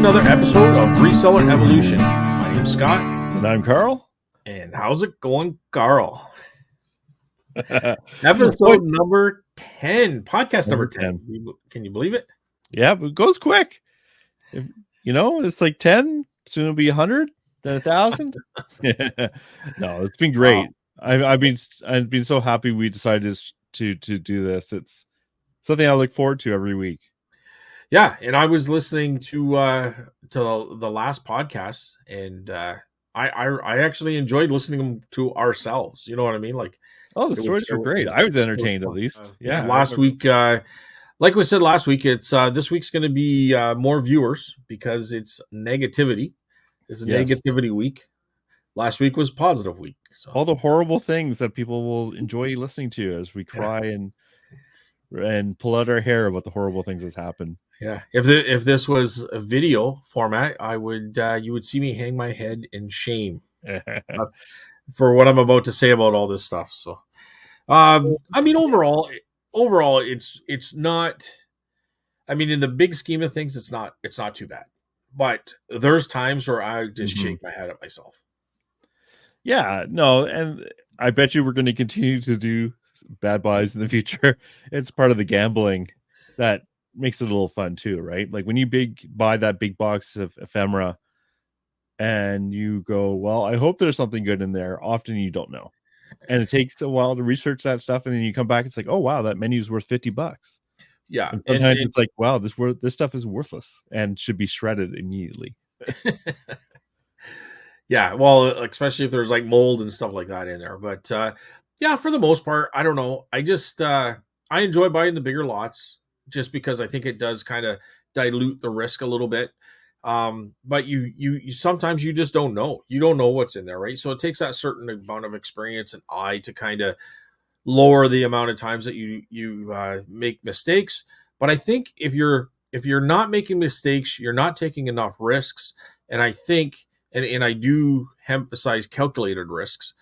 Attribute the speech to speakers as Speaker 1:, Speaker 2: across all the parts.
Speaker 1: another episode of Reseller Evolution. My name's Scott.
Speaker 2: And I'm Carl.
Speaker 1: And how's it going, Carl? Episode number 10. Podcast number 10. Can you believe it?
Speaker 2: Yeah, it goes quick. It's like 10, soon it'll be 100, then 1,000. No, it's been great. I've been so happy we decided to do this. It's something I look forward to every week.
Speaker 1: Yeah, and I was listening to the last podcast, and I actually enjoyed listening to ourselves. You know what I mean? Like,
Speaker 2: the stories were great. I was entertained at least. Yeah.
Speaker 1: Last week, like we said last week, it's this week's going to be more viewers because it's negativity. It's a negativity week. Last week was positive week. So
Speaker 2: all the horrible things that people will enjoy listening to as we cry and pull out our hair about the horrible things that's happened.
Speaker 1: Yeah, if this was a video format, I would you would see me hang my head in shame for what I'm about to say about all this stuff. So, I mean, overall, it's not. I mean, in the big scheme of things, it's not too bad. But there's times where I just shake my head at myself.
Speaker 2: Yeah, no, and I bet you we're going to continue to do bad buys in the future. It's part of the gambling that makes it a little fun too, right? Like when you buy that big box of ephemera and you go, well, I hope there's something good in there. Often you don't know. And it takes a while to research that stuff. And then you come back, it's like, oh wow, that menu is worth $50.
Speaker 1: Yeah.
Speaker 2: And sometimes it's like, wow, this stuff is worthless and should be shredded immediately.
Speaker 1: Yeah, well, especially if there's like mold and stuff like that in there. But yeah, for the most part, I don't know. I just I enjoy buying the bigger lots just because I think it does kind of dilute the risk a little bit. But you sometimes you just don't know. You don't know what's in there, right? So it takes that certain amount of experience and eye to kind of lower the amount of times that you make mistakes. But I think if you're not making mistakes, you're not taking enough risks. And I think, and I do emphasize calculated risks.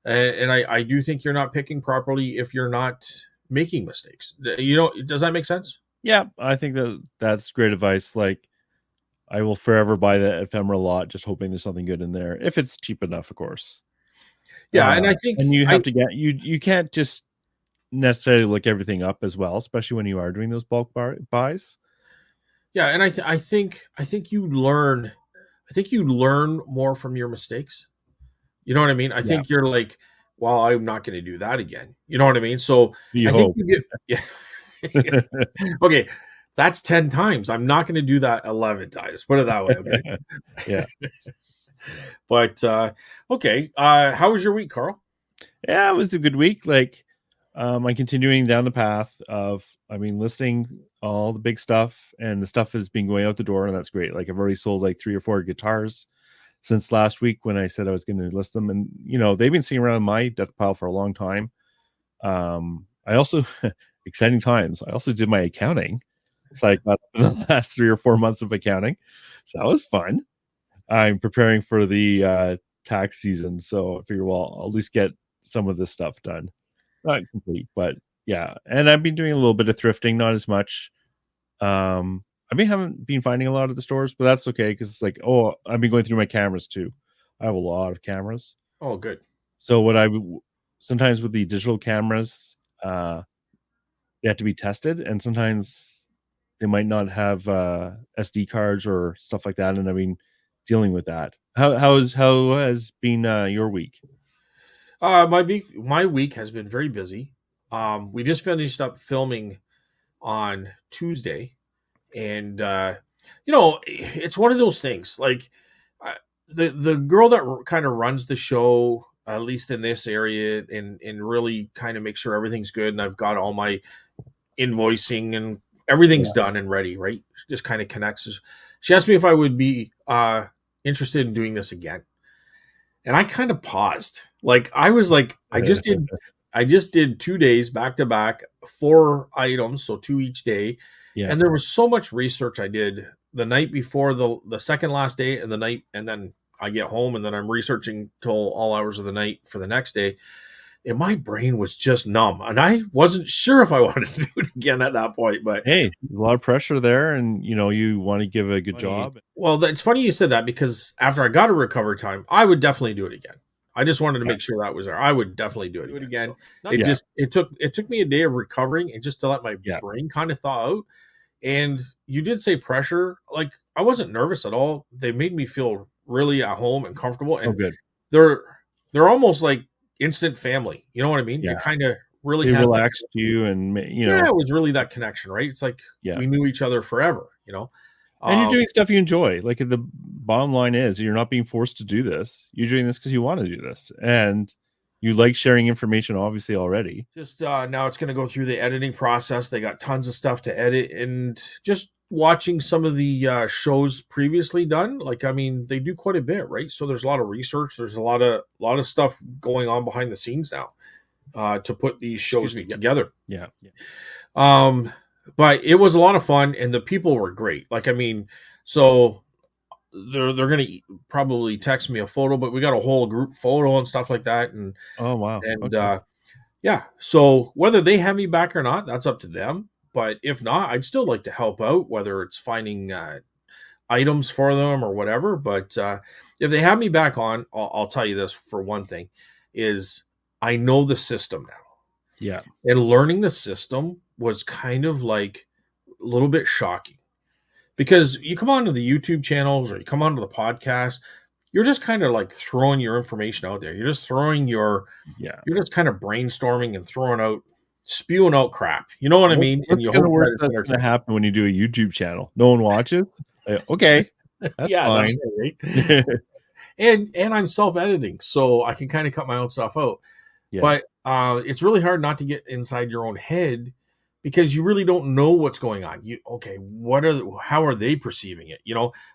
Speaker 1: And I do think you're not picking properly if you're not making mistakes. Does that make sense?
Speaker 2: Yeah, I think that's great advice. Like, I will forever buy the ephemera lot, just hoping there's something good in there, if it's cheap enough, of course.
Speaker 1: Yeah, and I think,
Speaker 2: and you have to get you can't just necessarily look everything up as well, especially when you are doing those bulk buys.
Speaker 1: Yeah, and I think you learn. I think you learn more from your mistakes. You know what I mean? I think you're like, well, I'm not going to do that again. You know what I mean? So I think you get, yeah. Okay, that's 10 times. I'm not going to do that 11 times. Put it that way. Okay.
Speaker 2: Yeah.
Speaker 1: But okay. How was your week, Carl?
Speaker 2: Yeah, it was a good week. Like, I'm continuing down the path of, listing all the big stuff, and the stuff has been going out the door, and that's great. Like, I've already sold like 3 or 4 guitars since last week when I said I was going to list them, and they've been sitting around my death pile for a long time. I also exciting times. I also did my accounting, so I got the last 3 or 4 months of accounting, so that was fun. I'm preparing for the tax season, so I figure, well, I'll at least get some of this stuff done. Not complete, but yeah. And I've been doing a little bit of thrifting, not as much. Haven't been finding a lot of the stores, but that's okay because it's like, I've been going through my cameras too. I have a lot of cameras.
Speaker 1: Oh, good.
Speaker 2: So sometimes with the digital cameras, they have to be tested, and sometimes they might not have SD cards or stuff like that. And I've been dealing with that. How has been your week?
Speaker 1: My week has been very busy. We just finished up filming on Tuesday, and it's one of those things. Like the girl that kind of runs the show, at least in this area, and really kind of make sure everything's good, and I've got all my invoicing and everything's done and ready. Right, just kind of connects. She asked me if I would be interested in doing this again. And I kind of paused. Like, I was like, I just did 2 days back to back, 4 items, so 2 each day. Yeah. And there was so much research I did the night before the second last day and then I get home and then I'm researching till all hours of the night for the next day. and my brain was just numb, and I wasn't sure if I wanted to do it again at that point. But
Speaker 2: Hey, a lot of pressure there, and you want to give a good job.
Speaker 1: well, it's funny you said that, because after I got a recovery time, I would definitely do it again. I just wanted to make sure that was there. I would definitely do it again. So it took me a day of recovering and just to let my brain kind of thaw out. And you did say pressure. Like, I wasn't nervous at all. They made me feel really at home and comfortable. And
Speaker 2: good.
Speaker 1: They're almost like instant family. You know what I mean?
Speaker 2: Yeah.
Speaker 1: It kind of really
Speaker 2: relaxed you, and
Speaker 1: yeah, it was really that connection, right? It's like we knew each other forever,
Speaker 2: and you're doing stuff you enjoy. Like, the bottom line is, you're not being forced to do this. You're doing this because you want to do this, and you like sharing information, obviously, already.
Speaker 1: Just now it's going to go through the editing process. They got tons of stuff to edit, and just watching some of the shows previously done. Like, I mean, they do quite a bit, right? So there's a lot of research. There's a lot of stuff going on behind the scenes now to put these shows together.
Speaker 2: Yeah.
Speaker 1: But it was a lot of fun, and the people were great. Like, I mean, so they're going to probably text me a photo, but we got a whole group photo and stuff like that. And
Speaker 2: oh, wow.
Speaker 1: And yeah, so whether they have me back or not, that's up to them. But if not, I'd still like to help out, whether it's finding items for them or whatever. But if they have me back on, I'll tell you this for one thing, is I know the system now.
Speaker 2: Yeah.
Speaker 1: And learning the system was kind of like a little bit shocking, because you come onto the YouTube channels or you come onto the podcast, you're just kind of like throwing your information out there. You're just throwing you're just kind of brainstorming and spewing out crap. You know what I mean?
Speaker 2: What's kind of worse that's going to happen when you do a YouTube channel? No one watches. Okay, that's fine.
Speaker 1: That's right. and I'm self-editing, so I can kind of cut my own stuff out. Yeah. But it's really hard not to get inside your own head, because you really don't know what's going on. How are they perceiving it?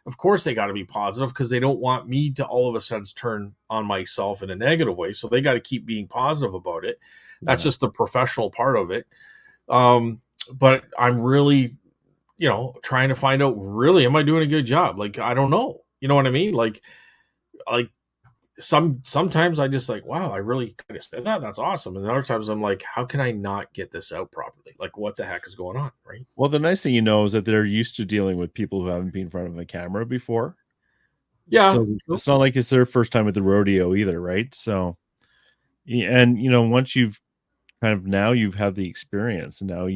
Speaker 1: Of course they got to be positive, because they don't want me to all of a sudden turn on myself in a negative way. So they got to keep being positive about it. That's just the professional part of it. But I'm really, trying to find out, really, am I doing a good job? Like, I don't know. You know what I mean? Like sometimes I just like, wow, I really kind of said that. That's awesome. And other times I'm like, how can I not get this out properly? Like, what the heck is going on? Right.
Speaker 2: Well, the nice thing, is that they're used to dealing with people who haven't been in front of a camera before.
Speaker 1: Yeah.
Speaker 2: So it's not like it's their first time at the rodeo either. Right. So, and once you've you've had the experience, and now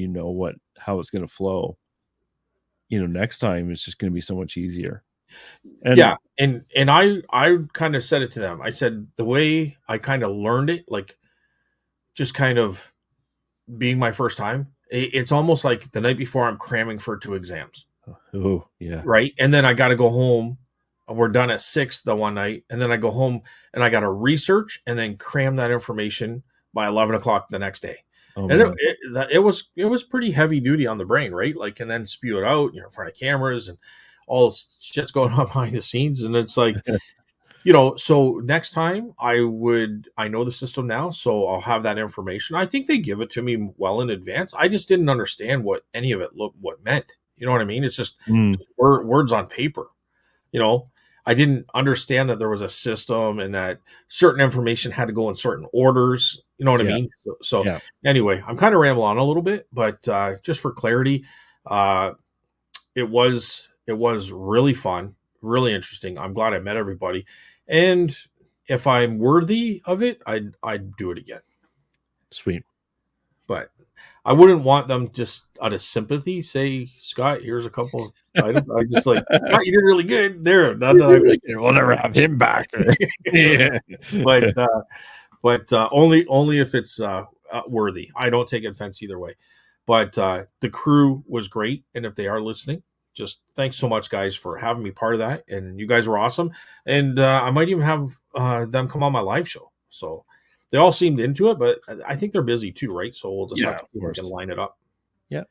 Speaker 2: how it's going to flow, next time it's just going to be so much easier.
Speaker 1: And I kind of said it to them. I said, the way I kind of learned it, like just kind of being my first time, it's almost like the night before I'm cramming for 2 exams.
Speaker 2: Oh, yeah.
Speaker 1: Right. And then I got to go home. We're done at 6 the one night. And then I go home and I got to research and then cram that information by 11 o'clock the next day. Oh, and it was pretty heavy duty on the brain, right? Like, and then spew it out, in front of cameras and all this shit's going on behind the scenes. And it's like, so next time I know the system now, so I'll have that information. I think they give it to me well in advance. I just didn't understand what any of it what meant. You know what I mean? It's just words on paper. I didn't understand that there was a system and that certain information had to go in certain orders. You know what I mean? So anyway, I'm kind of rambling on a little bit, but just for clarity, it was really fun, really interesting. I'm glad I met everybody. And if I'm worthy of it, I'd do it again.
Speaker 2: Sweet.
Speaker 1: But I wouldn't want them just out of sympathy say, Scott, here's a couple of items. I just like, Scott, you did really good there.
Speaker 2: We'll never have him back.
Speaker 1: Yeah. But only if it's worthy. I don't take offense either way. But the crew was great. And if they are listening, just thanks so much, guys, for having me part of that. And you guys were awesome. And I might even have them come on my live show. So they all seemed into it, but I think they're busy too, right? So we'll just have to line it up.
Speaker 2: Yeah.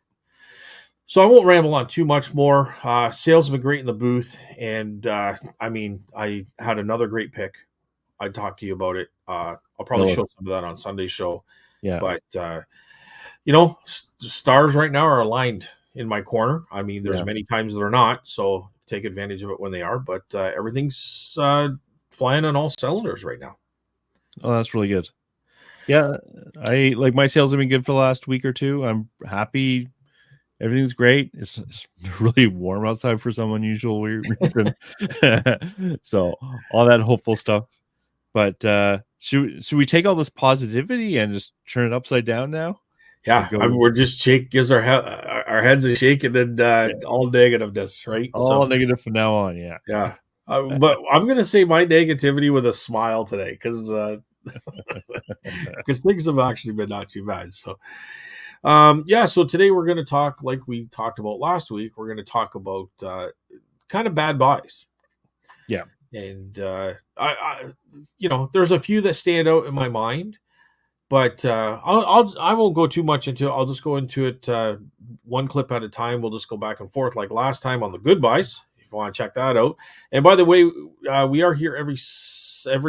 Speaker 1: So I won't ramble on too much more. Sales have been great in the booth. And I had another great pick. I'd talk to you about it. I'll probably show some of that on Sunday's show.
Speaker 2: Yeah.
Speaker 1: But, stars right now are aligned in my corner. I mean, there's many times that are not, so take advantage of it when they are. But everything's flying on all cylinders right now.
Speaker 2: Oh, that's really good. Yeah, I like my sales have been good for the last week or two. I'm happy. Everything's great. It's really warm outside for some unusual reason. So all that hopeful stuff. But should we take all this positivity and just turn it upside down now and
Speaker 1: Yeah, I mean,
Speaker 2: go
Speaker 1: we're just shake gives our heads a shake, and then
Speaker 2: yeah,
Speaker 1: all negativeness, right?
Speaker 2: all
Speaker 1: So
Speaker 2: negative from now on? Yeah.
Speaker 1: yeah, but I'm gonna say my negativity with a smile today because things have actually been not too bad. So yeah, so today we're going to talk like we talked about last week. We're going to talk about kind of bad buys,
Speaker 2: Yeah.
Speaker 1: and there's a few that stand out in my mind, but I won't go too much into it. I'll just go into it one clip at a time. We'll just go back and forth like last time on the good buys. If you want to check that out. And by the way, we are here every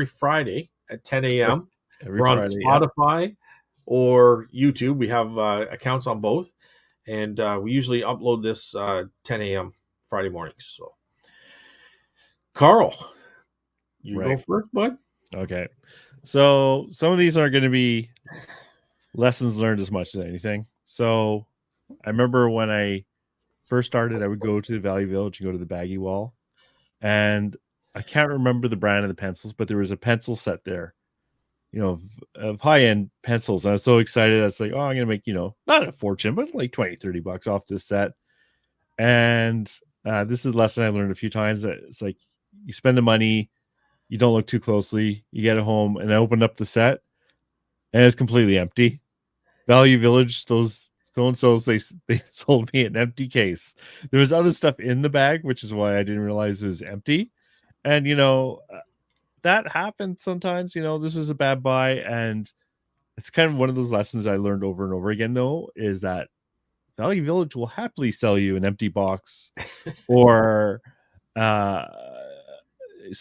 Speaker 1: Friday at 10
Speaker 2: Yep.
Speaker 1: a.m.
Speaker 2: Every
Speaker 1: We're on
Speaker 2: Friday. Yeah.
Speaker 1: Spotify or YouTube. We have accounts on both, and we usually upload this 10 a.m. Friday mornings. So, Carl, you go
Speaker 2: Right.
Speaker 1: first, bud.
Speaker 2: Okay. So some of these aren't going to be lessons learned as much as anything. So I remember when I first started, I would go to the Value Village and go to the Baggy Wall, and I can't remember the brand of the pencils, but there was a pencil set there, of high end pencils. And I was so excited. I was like, oh, I'm going to make, not a fortune, but like 20-30 bucks off this set. And this is a lesson I learned a few times. That it's like you spend the money, you don't look too closely, you get it home, and I opened up the set, and it's completely empty. Value Village, those so-and-sos, they sold me an empty case. There was other stuff in the bag, which is why I didn't realize it was empty. And that happens sometimes. This is a bad buy, and it's kind of one of those lessons I learned over and over again. Though, is that Value Village will happily sell you an empty box or uh,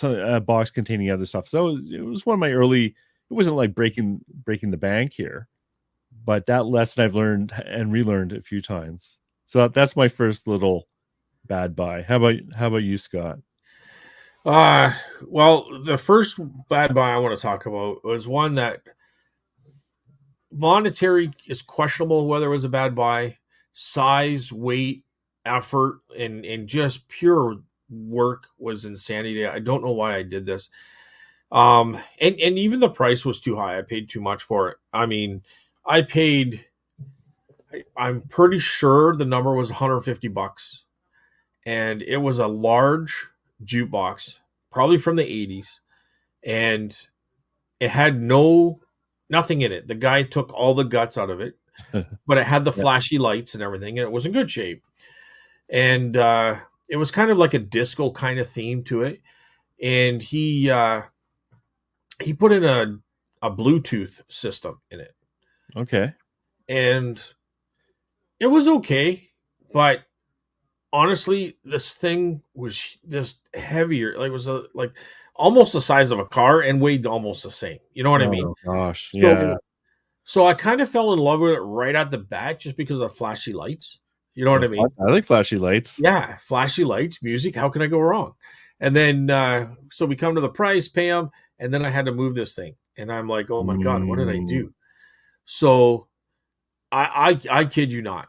Speaker 2: a box containing other stuff. So it was one of my early. It wasn't like breaking the bank here, but that lesson I've learned and relearned a few times. So that's my first little bad buy. How about you, Scott?
Speaker 1: Uh, well, the first bad buy I want to talk about was one that monetary is questionable whether it was a bad buy. Size, weight, effort, and just pure work was insanity. I don't know why I did this. And even the price was too high. I paid too much for it. I mean, I paid. I'm pretty sure the number was 150 bucks, and it was a large jukebox, probably from the 80s, and it had nothing in it. The guy took all the guts out of it, but it had the
Speaker 2: Yeah.
Speaker 1: flashy lights and everything, and it was in good shape. And it was kind of like a disco kind of theme to it. And he put in a Bluetooth system in it,
Speaker 2: Okay.
Speaker 1: and it was okay, but honestly, this thing was just heavier. Like it was like almost the size of a car and weighed almost the same. You know what I mean?
Speaker 2: Oh gosh. Yeah.
Speaker 1: So so I kind of fell in love with it right at the bat just because of the flashy lights. You know what I mean?
Speaker 2: I like flashy lights.
Speaker 1: Yeah, flashy lights, music. How can I go wrong? And then so we come to the price, pay them, and then I had to move this thing, and I'm like, oh my god, what did I
Speaker 2: Mm.
Speaker 1: do? So I kid you not,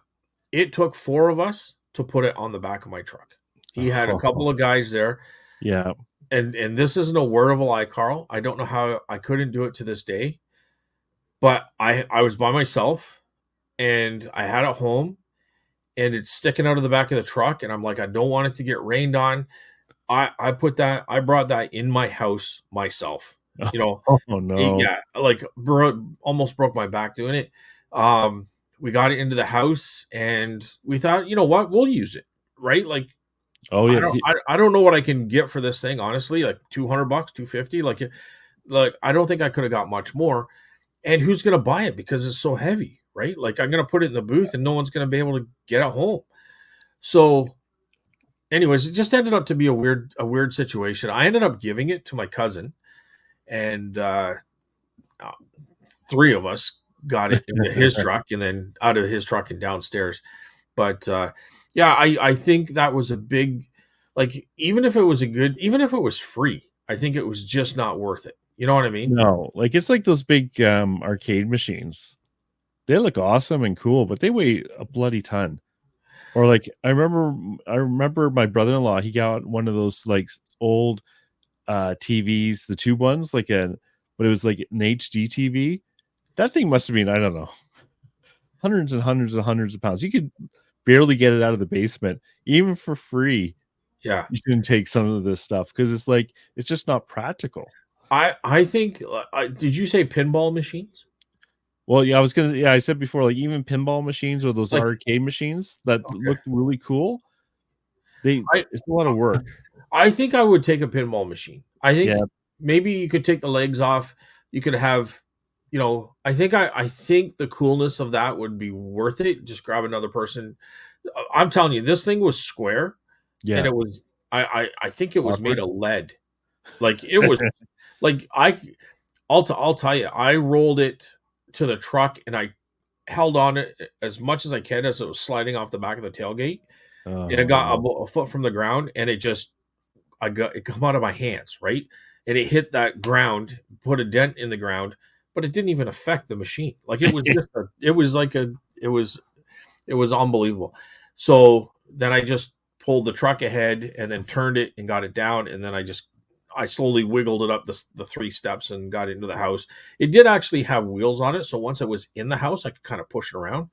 Speaker 1: it took four of us to put it on the back of my truck. He had a couple of guys there,
Speaker 2: Yeah.
Speaker 1: and this isn't a word of a lie, Carl. I don't know how I couldn't do it to this day, but I was by myself, and I had it home, and it's sticking out of the back of the truck, and I'm like, I don't want it to get rained on. I brought that in my house myself. You know,
Speaker 2: Oh no.
Speaker 1: yeah, like almost broke my back doing it. Um, we got it into the house, and we thought, you know what, we'll use it, right? Like
Speaker 2: Oh yeah.
Speaker 1: I don't know what I can get for this thing, honestly, like 200 bucks, 250, like I don't think I could have got much more. And who's gonna buy it because it's so heavy, right? Like I'm gonna put it in the booth, and no one's gonna be able to get it home. So anyways, it just ended up to be a weird situation. I ended up giving it to my cousin, and uh, three of us got it into his truck, and then out of his truck and downstairs. But yeah, I think that was a big, like, even if it was free, I think it was just not worth it. You know what I mean?
Speaker 2: No, like it's like those big arcade machines. They look awesome and cool, but they weigh a bloody ton. Or like I remember my brother-in-law, he got one of those like old TVs, the tube ones, but it was like an HD TV. That thing must have been, I don't know, hundreds and hundreds and hundreds of pounds. You could barely get it out of the basement, even for free.
Speaker 1: Yeah.
Speaker 2: You shouldn't take some of this stuff because it's like it's just not practical.
Speaker 1: I think did you say pinball machines?
Speaker 2: Well, yeah, yeah, I said before, like even pinball machines or those
Speaker 1: Like,
Speaker 2: arcade machines that
Speaker 1: okay.
Speaker 2: look really cool,
Speaker 1: I
Speaker 2: it's a lot of work.
Speaker 1: I think I would take a pinball machine. I think
Speaker 2: Yeah,
Speaker 1: maybe you could take the legs off. You could have, I think the coolness of that would be worth it. Just grab another person. I'm telling you, this thing was square, and
Speaker 2: yeah.
Speaker 1: it was. I think it was made
Speaker 2: Awkward.
Speaker 1: of lead. Like it was like I'll tell you, I rolled it to the truck and I held on it as much as I can as it was sliding off the back of the tailgate. And it
Speaker 2: Oh
Speaker 1: got
Speaker 2: no.
Speaker 1: a foot from the ground, and I got it come out of my hands, right? And it hit that ground, put a dent in the ground, but it didn't even affect the machine. Like it was just it was like it was unbelievable. So then I just pulled the truck ahead and then turned it and got it down, and then I slowly wiggled it up the three steps and got into the house. It did actually have wheels on it, so once it was in the house, I could kind of push it around.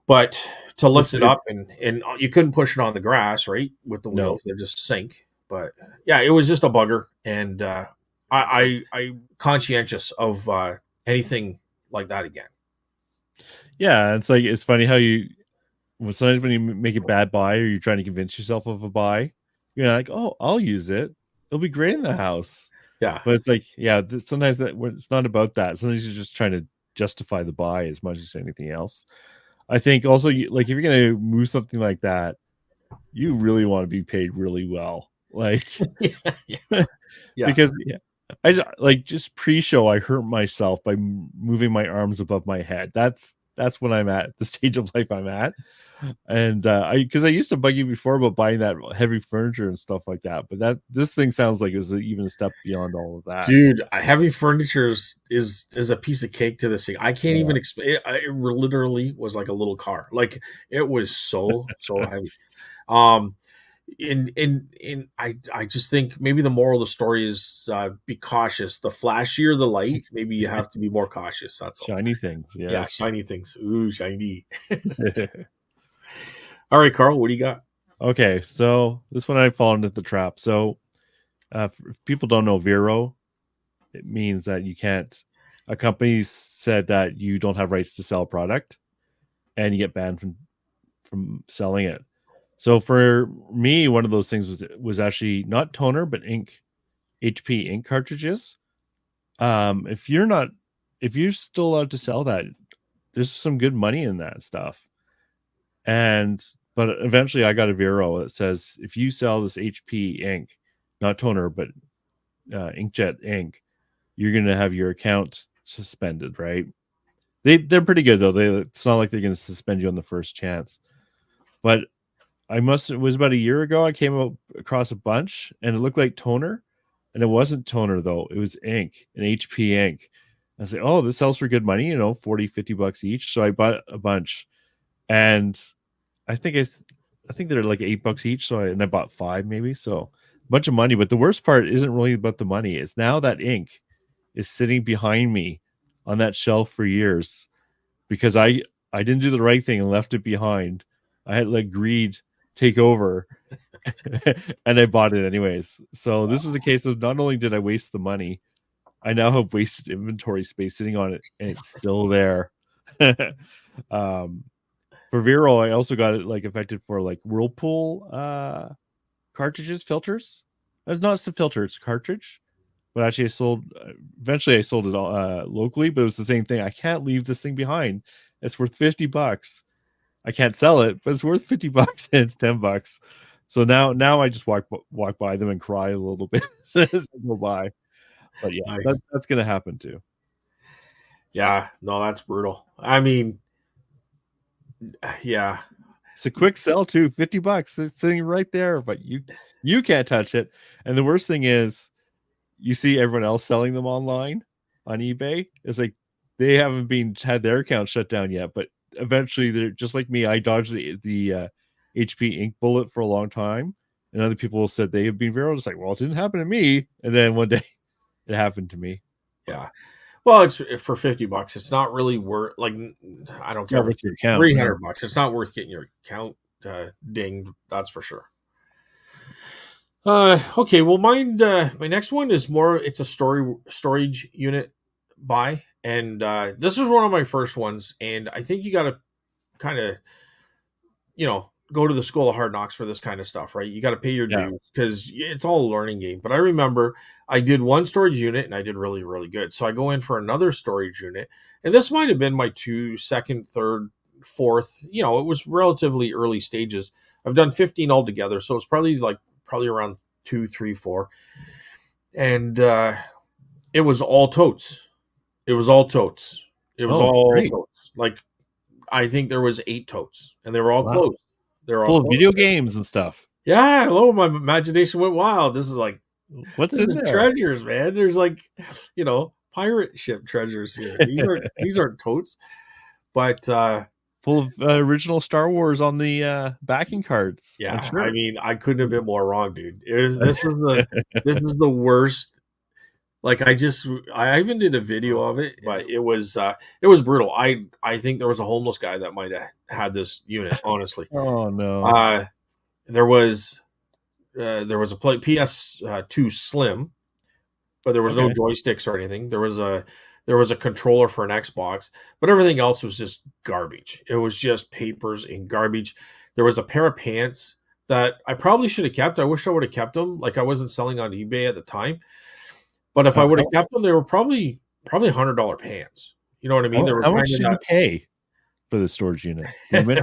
Speaker 1: But to lift
Speaker 2: Looks
Speaker 1: it
Speaker 2: good.
Speaker 1: up and you couldn't push it on the grass, right? With the
Speaker 2: No.
Speaker 1: wheels, they just sink. But yeah, it was just a bugger, and I conscientious of anything like that again.
Speaker 2: Yeah, it's like it's funny how sometimes when you make a bad buy or you're trying to convince yourself of a buy, you're like, oh, I'll use it. It'll be great in the house.
Speaker 1: Yeah,
Speaker 2: But it's like, yeah, sometimes it's not about that. Sometimes you're just trying to justify the buy as much as anything else. I think also, like, if you're gonna move something like that, you really want to be paid really well, like
Speaker 1: yeah, yeah, yeah.
Speaker 2: because yeah, just pre-show, I hurt myself by moving my arms above my head. That's when I'm at the stage of life I'm at. And because I used to bug you before about buying that heavy furniture and stuff like that, but this thing sounds like it's even a step beyond all of that.
Speaker 1: Dude, heavy furniture is a piece of cake to this thing. I can't
Speaker 2: Yeah.
Speaker 1: even explain. It literally was like a little car. Like it was so heavy. Um, I just think maybe the moral of the story is be cautious. The flashier the light, maybe you have to be more cautious. That's all.
Speaker 2: Shiny things,
Speaker 1: Yeah,
Speaker 2: yes.
Speaker 1: shiny things. Ooh, shiny. All right, Carl, what do you got?
Speaker 2: Okay, so this one I've fallen into the trap. So if people don't know Vero, it means that you can't. A company said that you don't have rights to sell a product, and you get banned from selling it. So for me, one of those things was actually not toner, but ink, HP ink cartridges. If you're still allowed to sell that, there's some good money in that stuff. And but eventually I got a Vero that says if you sell this HP ink, not toner, but inkjet ink, you're gonna have your account suspended, right? They're pretty good though. It's not like they're gonna suspend you on the first chance. But it was about a year ago I came across a bunch and it looked like toner, and it wasn't toner though. It was ink, an HP ink. I was like, oh, this sells for good money, 40-50 bucks each. So I bought a bunch, and I think I think they're like $8 each. So I bought five maybe. So a bunch of money. But the worst part isn't really about the money. It's now that ink is sitting behind me on that shelf for years because I didn't do the right thing and left it behind. I had let greed take over and I bought it anyways. So this was a case of not only did I waste the money, I now have wasted inventory space sitting on it and it's still there. um for Vero, I also got it like affected for like Whirlpool cartridges, filters. It's not a filter, it's a cartridge. But actually, eventually I sold it locally, but it was the same thing. I can't leave this thing behind. It's worth $50. I can't sell it, but it's worth $50 and it's $10. So now I just walk by them and cry a little bit as I go by. But yeah,
Speaker 1: Nice.
Speaker 2: that's gonna happen too.
Speaker 1: Yeah, no, that's brutal. I mean, yeah,
Speaker 2: It's a quick sell too, $50. It's sitting right there, but you can't touch it. And the worst thing is you see everyone else selling them online on eBay. It's like they haven't had their account shut down yet, but eventually they're just like me. I dodged the HP ink bullet for a long time, and other people said they have been viral. It's like, well, it didn't happen to me, and then one day it happened to me.
Speaker 1: Yeah. Well, it's for $50. It's not really worth, like, I don't care.
Speaker 2: Not worth your account.
Speaker 1: $300. It's not worth getting your account dinged. That's for sure. Okay. Well, mine, my next one is more, it's a storage unit buy. And this was one of my first ones. And I think you got to kind of, go to the school of hard knocks for this kind of stuff, right? You got to pay your dues because it's all a learning game. But I remember I did one storage unit and I did really, really good. So I go in for another storage unit, and this might have been my second, third, fourth. It was relatively early stages. I've done 15 altogether, so it's probably around 2, 3, 4, and it was all totes. It was all totes.
Speaker 2: Great.
Speaker 1: Totes. Like, I think there was 8 totes, and they were all closed. They're
Speaker 2: full of video games and stuff.
Speaker 1: Yeah, hello, my imagination went wild. This is like,
Speaker 2: what's in there?
Speaker 1: Treasures, man. There's pirate ship treasures here. These aren't totes, but
Speaker 2: full of original Star Wars on the backing cards.
Speaker 1: Yeah, sure. I mean, I couldn't have been more wrong, dude. This is the worst. Like, I even did a video of it, but it was brutal. I think there was a homeless guy that might have had this unit, honestly.
Speaker 2: Oh no.
Speaker 1: There was a PS2 Slim, but there was no joysticks or anything. There was a controller for an Xbox, but everything else was just garbage. It was just papers and garbage. There was a pair of pants that I probably should have kept. I wish I would have kept them. Like, I wasn't selling on eBay at the time. But if I would have kept them, they were probably $100 pants. You know what I mean?
Speaker 2: How much did you pay for the storage unit?
Speaker 1: I
Speaker 2: want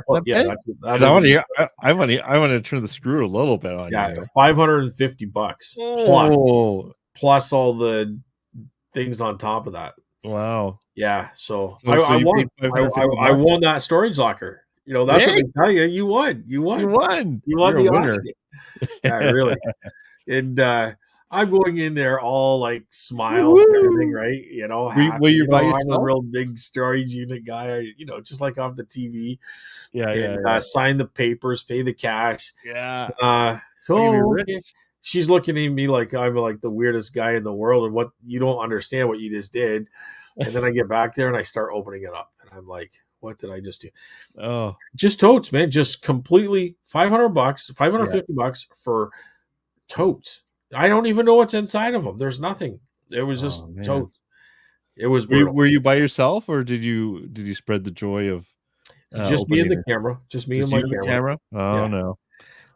Speaker 2: to turn the screw a little bit on you.
Speaker 1: $550 plus all the things on top of that.
Speaker 2: Wow.
Speaker 1: Yeah. So I won that storage locker. That's what they tell you. You won. You won the auction. Yeah, really. And I'm going in there all like smiles and everything, right? Happy.
Speaker 2: Will you buy yourself?
Speaker 1: I'm a real big storage unit guy, just like off the TV.
Speaker 2: Yeah.
Speaker 1: Sign the papers, pay the cash.
Speaker 2: Yeah.
Speaker 1: She's looking at me like I'm like the weirdest guy in the world, and what you don't understand what you just did. And then I get back there and I start opening it up, and I'm like, what did I just do?
Speaker 2: Oh,
Speaker 1: just totes, man. Just completely $500, $550 for totes. I don't even know what's inside of them. There's nothing. It was just totes. It was brutal.
Speaker 2: Were you by yourself, or did you spread the joy of
Speaker 1: just me and the camera? Just me and my camera.
Speaker 2: Oh no.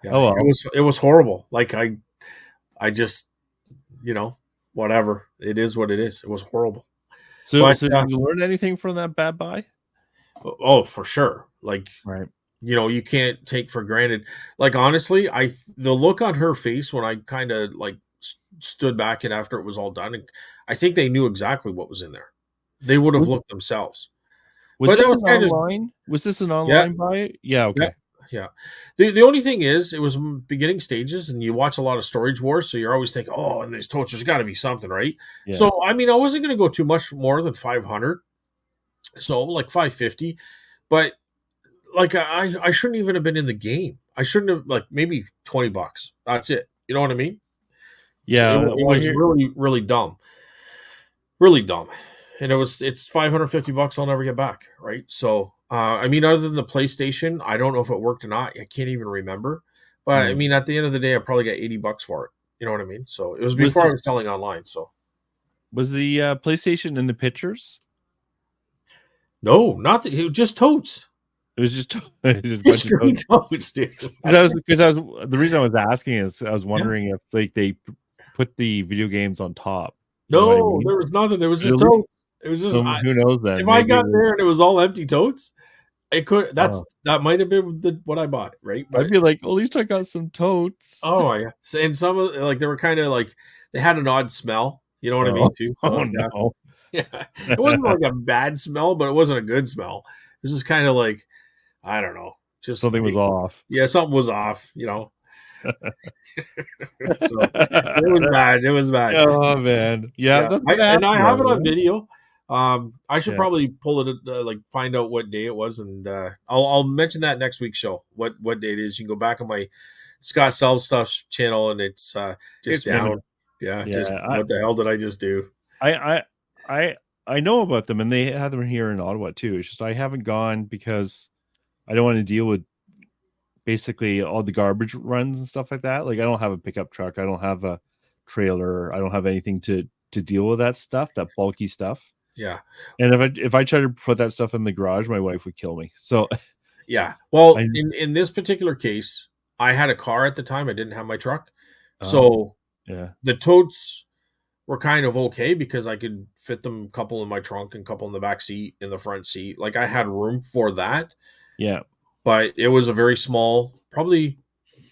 Speaker 1: Yeah. Oh well. It was horrible. Like, I just, whatever. It is what it is. It was horrible.
Speaker 2: So did you learn anything from that bad buy?
Speaker 1: Oh, for sure. Like,
Speaker 2: right.
Speaker 1: You can't take for granted. Like, honestly, the look on her face when I kind of like stood back and after it was all done, and I think they knew exactly what was in there. They would have looked themselves.
Speaker 2: Was this an online buy? Yeah. Okay.
Speaker 1: Yeah. The only thing is, it was beginning stages, and you watch a lot of Storage Wars, so you're always thinking, oh, and these totes, there's got to be something, right? Yeah. So, I mean, I wasn't going to go too much more than 500. So, like 550. But, like, I shouldn't even have been in the game. I shouldn't have, like, maybe $20. That's it. You know what I mean?
Speaker 2: Yeah.
Speaker 1: So it was really, really dumb. Really dumb. And it's $550 I'll never get back, right? So, I mean, other than the PlayStation, I don't know if it worked or not. I can't even remember. But, I mean, at the end of the day, I probably got $80 for it. You know what I mean? So, it was before I was selling online, so.
Speaker 2: Was the PlayStation in the pictures?
Speaker 1: No, not the, it was just totes.
Speaker 2: It was just
Speaker 1: totes, dude.
Speaker 2: Because the reason I was asking is I was wondering if like they put the video games on top.
Speaker 1: No, there was nothing. It was just totes. It was just
Speaker 2: who knows then.
Speaker 1: If I got there and it was all empty totes, it could. That might have been what I bought, right?
Speaker 2: But I'd be like, well, at least I got some totes.
Speaker 1: Oh yeah, and some of like they were kind of like they had an odd smell. You know what I mean too?
Speaker 2: So, no.
Speaker 1: Yeah, it wasn't like a bad smell, but it wasn't a good smell. It was just kind of like, I don't know, just
Speaker 2: something was off.
Speaker 1: Yeah, something was off. So it was bad. It was bad.
Speaker 2: Oh man, yeah,
Speaker 1: Yeah,
Speaker 2: that's what
Speaker 1: I
Speaker 2: happened.
Speaker 1: have it
Speaker 2: Though,
Speaker 1: on
Speaker 2: right?
Speaker 1: video. I should
Speaker 2: Yeah,
Speaker 1: probably pull it, like find out what day it was, and I'll mention that next week's show. What day it is? You can go back on my Scott Sells Stuff channel, and it's just
Speaker 2: it's been.
Speaker 1: down. Yeah,
Speaker 2: Yeah,
Speaker 1: just what the hell did I just do?
Speaker 2: I, I, I, I know about them, and they have them here in Ottawa too. It's just I haven't gone because I don't want to deal with basically all the garbage runs and stuff like that. Like I don't have a pickup truck, I don't have a trailer, I don't have anything to deal with that stuff, that bulky stuff.
Speaker 1: Yeah,
Speaker 2: And if I try to put that stuff in the garage, my wife would kill me. So
Speaker 1: yeah. Well,
Speaker 2: I
Speaker 1: in this particular case, I had a car at the time. I didn't have my truck,
Speaker 2: oh
Speaker 1: so
Speaker 2: yeah,
Speaker 1: the totes were kind of okay because I could fit them a couple in my trunk and a couple in the back seat, in the front seat. Like I had room for that,
Speaker 2: yeah.
Speaker 1: but it was a very small, probably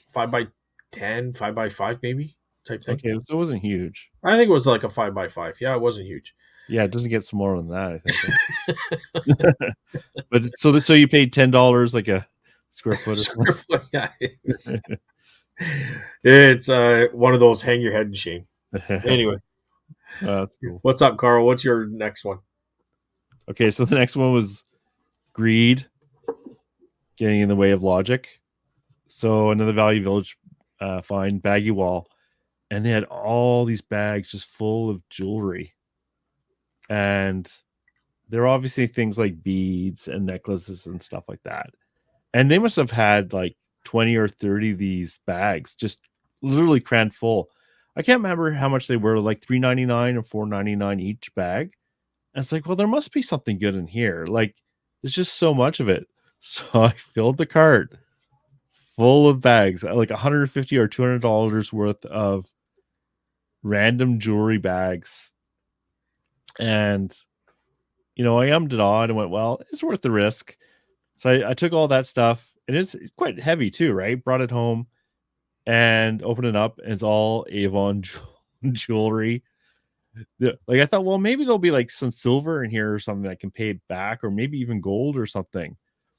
Speaker 1: 5 by 10, 5 by 5 maybe type thing.
Speaker 2: Okay, so it wasn't huge.
Speaker 1: I think it was like a 5 by 5. Yeah, it wasn't huge.
Speaker 2: Yeah, it doesn't get smaller than that, I think. But so you paid $10 like a square foot or
Speaker 1: Square foot, yeah. It's one of those hang your head in shame.
Speaker 2: something.
Speaker 1: Anyway,
Speaker 2: That's cool.
Speaker 1: what's up, Carl? What's your next one?
Speaker 2: Okay, so the next one was greed getting in the way of logic. So another Value Village find, baggy wall, and they had all these bags just full of jewelry, and they're obviously things like beads and necklaces and stuff like that. And they must have had like 20 or 30 of these bags just literally crammed full. I can't remember how much they were, like $3.99 or $4.99 each bag. And it's like, well, there must be something good in here. Like, there's just so much of it. So I filled the cart full of bags, like $150 or $200 worth of random jewelry bags. And, I ummed it on and went, well, it's worth the risk. So I took all that stuff, and it's quite heavy too, right? Brought it home and opened it up, and it's all Avon jewelry. Like I thought, well, maybe there'll be like some silver in here or something that can pay it back, or maybe even gold or something.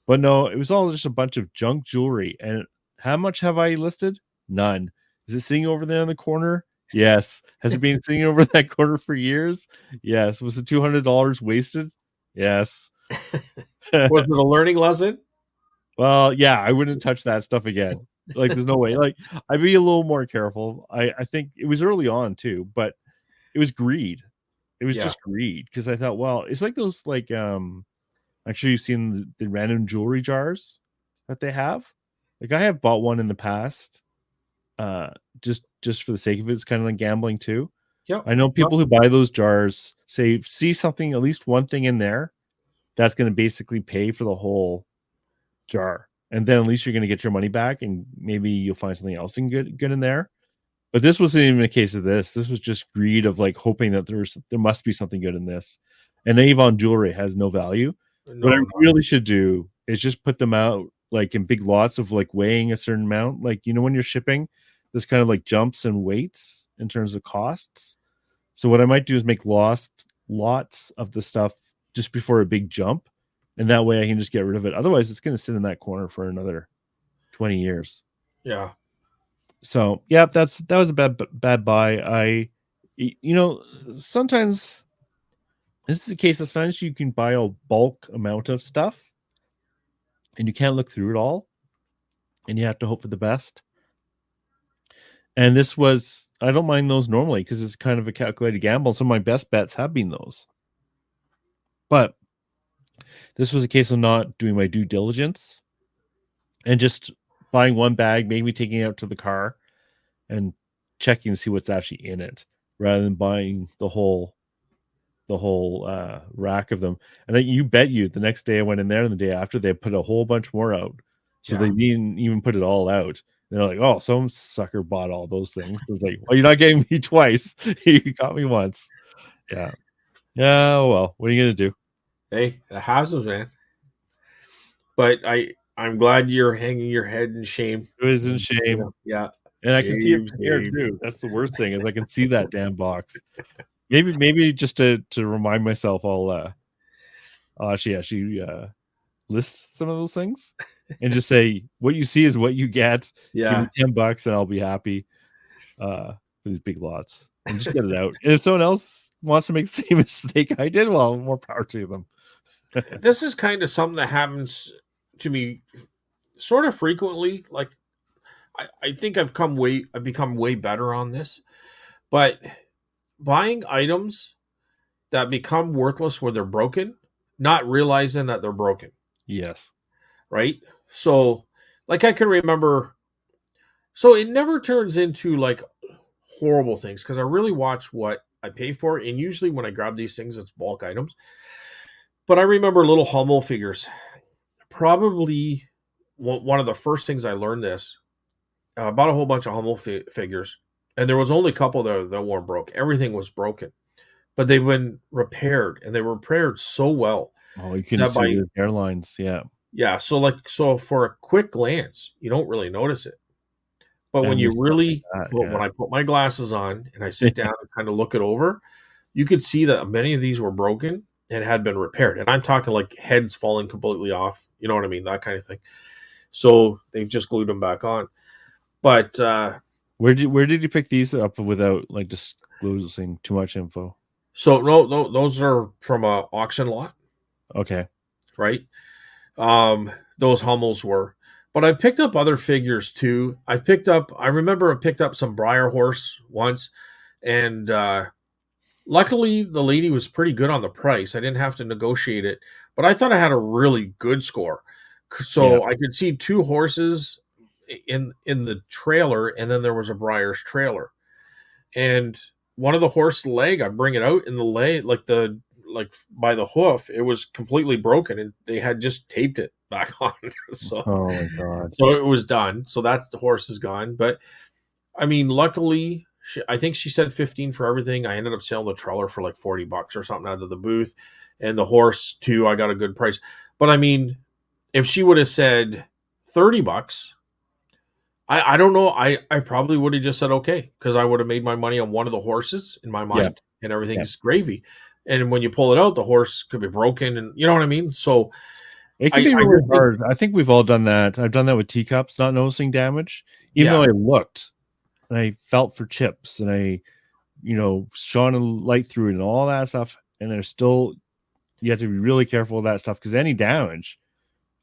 Speaker 2: But no, it was all just a bunch of junk jewelry. And how much have I listed? None. Is it sitting over there in the corner? Yes. Has it been sitting over that corner for years? Yes. Was the $200 wasted? Yes.
Speaker 1: Was it a learning lesson?
Speaker 2: Well, yeah, I wouldn't touch that stuff again. Like, there's no way. Like, I'd be a little more careful. I think it was early on too, but it was greed. It was
Speaker 1: Yeah.
Speaker 2: just greed because I thought, well, it's like those I'm sure you've seen the random jewelry jars that they have. Like I have bought one in the past, just for the sake of it. It's kind of like gambling too.
Speaker 1: Yep.
Speaker 2: I know people who buy those jars see something, at least one thing in there that's going to basically pay for the whole jar, and then at least you're going to get your money back, and maybe you'll find something else good in there. But this wasn't even a case of this. This was just greed of like hoping that there must be something good in this. And Avon jewelry has no value.
Speaker 1: No,
Speaker 2: What I really should do is just put them out like in big lots of like weighing a certain amount. Like, when you're shipping, there's kind of like jumps and weights in terms of costs. So what I might do is make lots of the stuff just before a big jump. And that way I can just get rid of it. Otherwise, it's going to sit in that corner for another 20 years.
Speaker 1: Yeah.
Speaker 2: So yeah, that was a bad buy. Sometimes this is a case of sometimes you can buy a bulk amount of stuff and you can't look through it all, and you have to hope for the best. And this was, I don't mind those normally because it's kind of a calculated gamble. Some of my best bets have been those, but this was a case of not doing my due diligence and just buying one bag, maybe taking it out to the car and checking to see what's actually in it, rather than buying the whole rack of them. And then the next day I went in there, and the day after they put a whole bunch more out. So they didn't even put it all out. They're like, oh, some sucker bought all those things. It's like, well, you're not getting me twice. You got me once. Yeah. Yeah. Well, what are you gonna do?
Speaker 1: Hey, it happens, man. But I'm glad you're hanging your head in shame.
Speaker 2: It was in shame.
Speaker 1: Yeah.
Speaker 2: And I can see it from here too. That's the worst thing, is I can see that damn box. Maybe just to remind myself, I'll actually list some of those things and just say what you see is what you get. Give
Speaker 1: Yeah.
Speaker 2: me $10 and I'll be happy for these big lots and just get it out. And if someone else wants to make the same mistake I did, well, more power to them.
Speaker 1: This is kind of something that happens to me sort of frequently. Like I think I've become way better on this. But buying items that become worthless when they're broken, not realizing that they're broken,
Speaker 2: Yes.
Speaker 1: right? So like I can remember, so it never turns into like horrible things because I really watch what I pay for. And usually when I grab these things, it's bulk items. But I remember little Hummel figures. Probably one of the first things I learned this, bought a whole bunch of Hummel figures, and there was only a couple that weren't broke. Everything was broken, but they've been repaired, and they were repaired so well
Speaker 2: Oh, you can
Speaker 1: that
Speaker 2: see
Speaker 1: by
Speaker 2: the airlines. Yeah.
Speaker 1: yeah. So for a quick glance, you don't really notice it, but when
Speaker 2: And
Speaker 1: you
Speaker 2: there's stuff like
Speaker 1: really
Speaker 2: that.
Speaker 1: when
Speaker 2: Yeah.
Speaker 1: I put my glasses on and I sit down and kind of look it over, you could see that many of these were broken and had been repaired. And I'm talking like heads falling completely off. You know what I mean? That kind of thing. So they've just glued them back on. But
Speaker 2: Where did you pick these up without like disclosing too much info?
Speaker 1: so no, those are from a auction lot,
Speaker 2: Okay.
Speaker 1: right? Those Hummels were. But I picked up other figures too. I remember I picked up some Briar Horse once, and luckily the lady was pretty good on the price. I didn't have to negotiate it, but I thought I had a really good score.
Speaker 2: Yeah.
Speaker 1: So I could see two horses in the trailer, and then there was a Briar's trailer. And one of the horse leg, I bring it out, and the leg, like by the hoof, it was completely broken, and they had just taped it back on. so
Speaker 2: Oh my god.
Speaker 1: so it was done. So that's the horse is gone. But I mean, luckily, I think she said 15 for everything. I ended up selling the trailer for like $40 or something out of the booth, and the horse too. I got a good price. But I mean, if she would have said $30, I don't know. I probably would have just said okay because I would have made my money on one of the horses in my
Speaker 2: Yeah.
Speaker 1: mind, and
Speaker 2: Yeah.
Speaker 1: everything's gravy. And when you pull it out, the horse could be broken, and you know what I mean. So
Speaker 2: It can
Speaker 1: I
Speaker 2: be really
Speaker 1: just think
Speaker 2: hard. I think we've all done that. I've done that with teacups, not noticing damage, even though
Speaker 1: yeah,
Speaker 2: I looked and I felt for chips and I, shone a light through it and all that stuff. And there's still, you have to be really careful with that stuff because any damage,